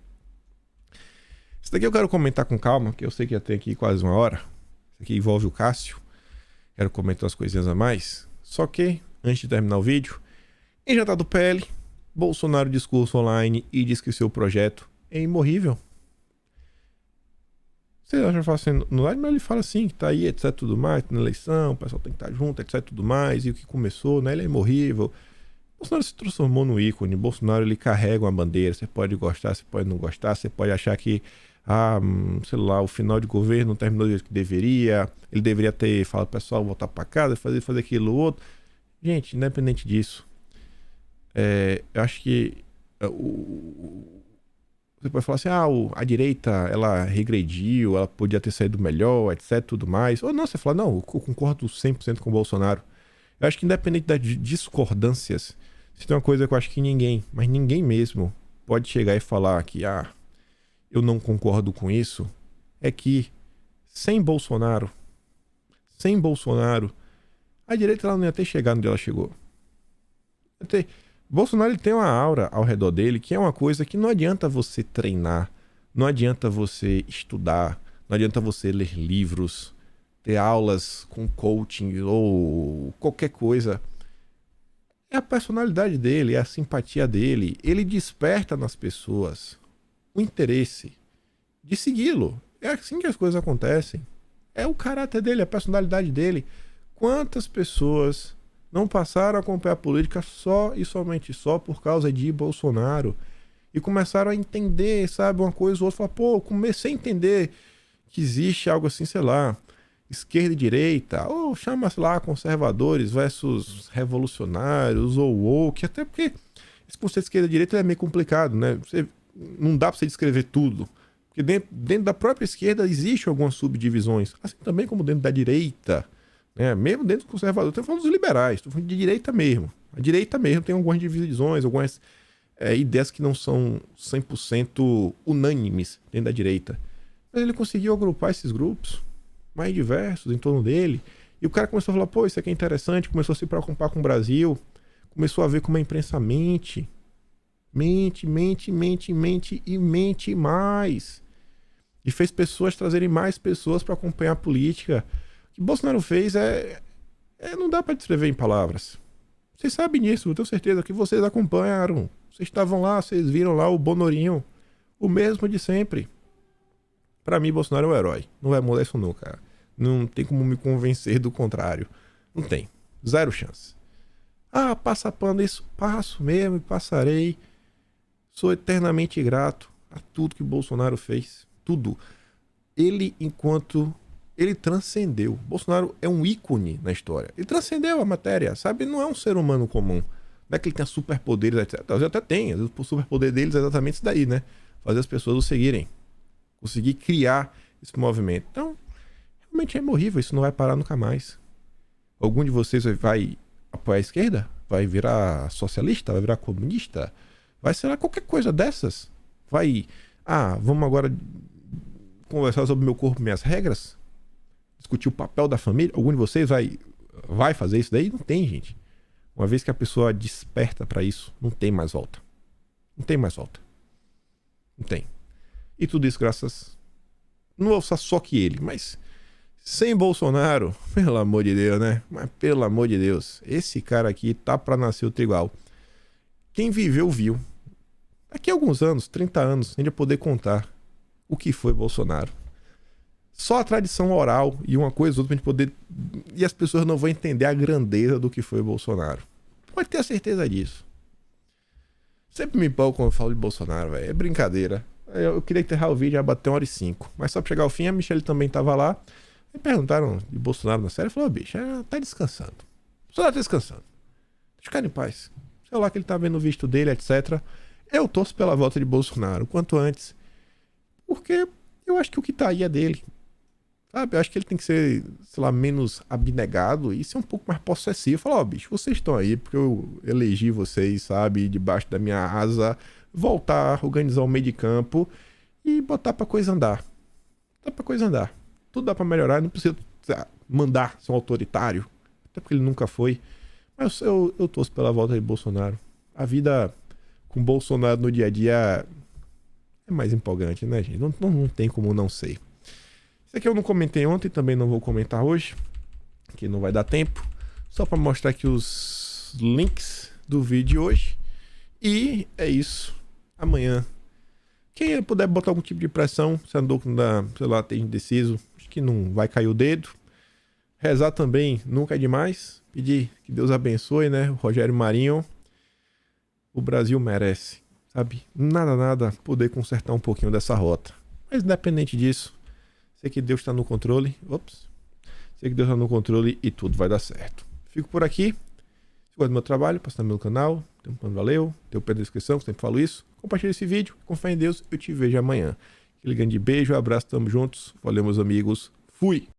Isso daqui eu quero comentar com calma, que eu sei que já tem aqui quase uma hora. Isso aqui envolve o Cássio. Quero comentar umas coisinhas a mais. Só que, antes de terminar o vídeo, Em jantar do PL, Bolsonaro discurso online e diz que seu projeto é imorrível. Você acha fácil no live, mas ele fala assim, que tá aí, etc, tudo mais, tá na eleição, o pessoal tem que estar junto, etc, tudo mais, e o que começou, né, ele é imorrível. Bolsonaro se transformou no ícone, Bolsonaro ele carrega uma bandeira, você pode gostar, você pode não gostar, você pode achar que, sei lá, o final de governo não terminou do jeito que deveria, ele deveria ter falado pro pessoal voltar pra casa, fazer aquilo outro. Gente, independente disso, eu acho que você pode falar assim, a direita, ela regrediu, ela podia ter saído melhor, etc, tudo mais. Ou não, você fala, não, eu concordo 100% com o Bolsonaro. Eu acho que independente das discordâncias, se tem uma coisa que eu acho que ninguém, mas ninguém mesmo, pode chegar e falar que, eu não concordo com isso, é que sem Bolsonaro, a direita ela não ia ter chegado onde ela chegou. Bolsonaro ele tem uma aura ao redor dele que é uma coisa que não adianta você treinar, não adianta você estudar, não adianta você ler livros, ter aulas com coaching ou qualquer coisa. É a personalidade dele, é a simpatia dele. Ele desperta nas pessoas o interesse de segui-lo. É assim que as coisas acontecem. É o caráter dele, a personalidade dele. Quantas pessoas não passaram a acompanhar a política só e somente só por causa de Bolsonaro e começaram a entender, sabe, uma coisa ou outra, falar, comecei a entender que existe algo assim, sei lá, esquerda e direita, ou chama, sei lá, conservadores versus revolucionários ou woke, até porque esse conceito de esquerda e direita é meio complicado, né? Não dá pra você descrever tudo, porque dentro da própria esquerda existe algumas subdivisões, assim também como dentro da direita, mesmo dentro do conservador. Estou falando dos liberais, estou falando de direita mesmo. A direita mesmo tem algumas divisões, algumas ideias que não são 100% unânimes dentro da direita. Mas ele conseguiu agrupar esses grupos mais diversos em torno dele. E o cara começou a falar, isso aqui é interessante, começou a se preocupar com o Brasil, começou a ver como a imprensa mente e mente mais. E fez pessoas trazerem mais pessoas para acompanhar a política. O que Bolsonaro fez não dá para descrever em palavras. Vocês sabem disso, eu tenho certeza que vocês acompanharam. Vocês estavam lá, vocês viram lá o Bonorinho, o mesmo de sempre. Para mim, Bolsonaro é um herói. Não vai mudar isso nunca, cara. Não tem como me convencer do contrário. Não tem. Zero chance. Passa pano isso. Passo mesmo e passarei. Sou eternamente grato a tudo que Bolsonaro fez. Tudo. Ele transcendeu. Bolsonaro é um ícone na história. Ele transcendeu a matéria, sabe? Não é um ser humano comum. Não é que ele tenha superpoderes, etc. Ele até tem. Às vezes o superpoder deles é exatamente isso daí, né? Fazer as pessoas o seguirem. Conseguir criar esse movimento. Então, realmente é imorrível. Isso não vai parar nunca mais. Algum de vocês vai apoiar a esquerda? Vai virar socialista? Vai virar comunista? Vai ser lá qualquer coisa dessas? Vai... vamos agora conversar sobre meu corpo e minhas regras? Discutir o papel da família? Algum de vocês vai fazer isso daí? Não tem, gente. Uma vez que a pessoa desperta para isso, não tem mais volta. Não tem mais volta. Não tem. E tudo isso graças... Não vou falar só que ele, mas... Sem Bolsonaro, pelo amor de Deus, né? Mas pelo amor de Deus, esse cara aqui tá pra nascer outro igual. Quem viveu, viu. Daqui a alguns anos, 30 anos, a gente vai poder contar o que foi Bolsonaro. Só a tradição oral e uma coisa ou outra pra gente poder... E as pessoas não vão entender a grandeza do que foi Bolsonaro. Pode ter a certeza disso. Sempre me empolgo quando eu falo de Bolsonaro, velho. É brincadeira. Eu queria enterrar o vídeo, já bateu 1h05. Mas só pra chegar ao fim, a Michelle também tava lá. Me perguntaram de Bolsonaro na série. Falou, bicho, tá descansando. Bolsonaro tá descansando. Deixa o cara em paz. Sei lá que ele tá vendo o visto dele, etc. Eu torço pela volta de Bolsonaro quanto antes. Porque eu acho que o que tá aí é dele. Sabe? Eu acho que ele tem que ser, sei lá, menos abnegado e ser um pouco mais possessivo. Falar, bicho, vocês estão aí porque eu elegi vocês, sabe, debaixo da minha asa. Voltar, organizar o meio de campo e botar pra coisa andar. Botar pra coisa andar. Tudo dá pra melhorar, não precisa mandar ser um autoritário. Até porque ele nunca foi. Mas eu torço pela volta de Bolsonaro. A vida com Bolsonaro no dia a dia é mais empolgante, né, gente? Não tem como não ser. Isso aqui eu não comentei ontem, também não vou comentar hoje, que não vai dar tempo. Só pra mostrar aqui os links do vídeo de hoje. E é isso. Amanhã, quem puder botar algum tipo de pressão, se andou com, sei lá, tem indeciso, acho que não vai cair o dedo. Rezar também nunca é demais. Pedir que Deus abençoe, né? O Rogério Marinho. O Brasil merece, sabe? Nada poder consertar um pouquinho dessa rota. Mas independente disso, sei que Deus está no controle. Sei que Deus está no controle e tudo vai dar certo. Fico por aqui. Se gosta do meu trabalho, passa no meu canal. Tem um plano, valeu. Tem o pé da descrição, sempre falo isso. Compartilha esse vídeo. Com fé em Deus, eu te vejo amanhã. Aquele grande beijo, abraço, tamo juntos. Valeu, meus amigos. Fui!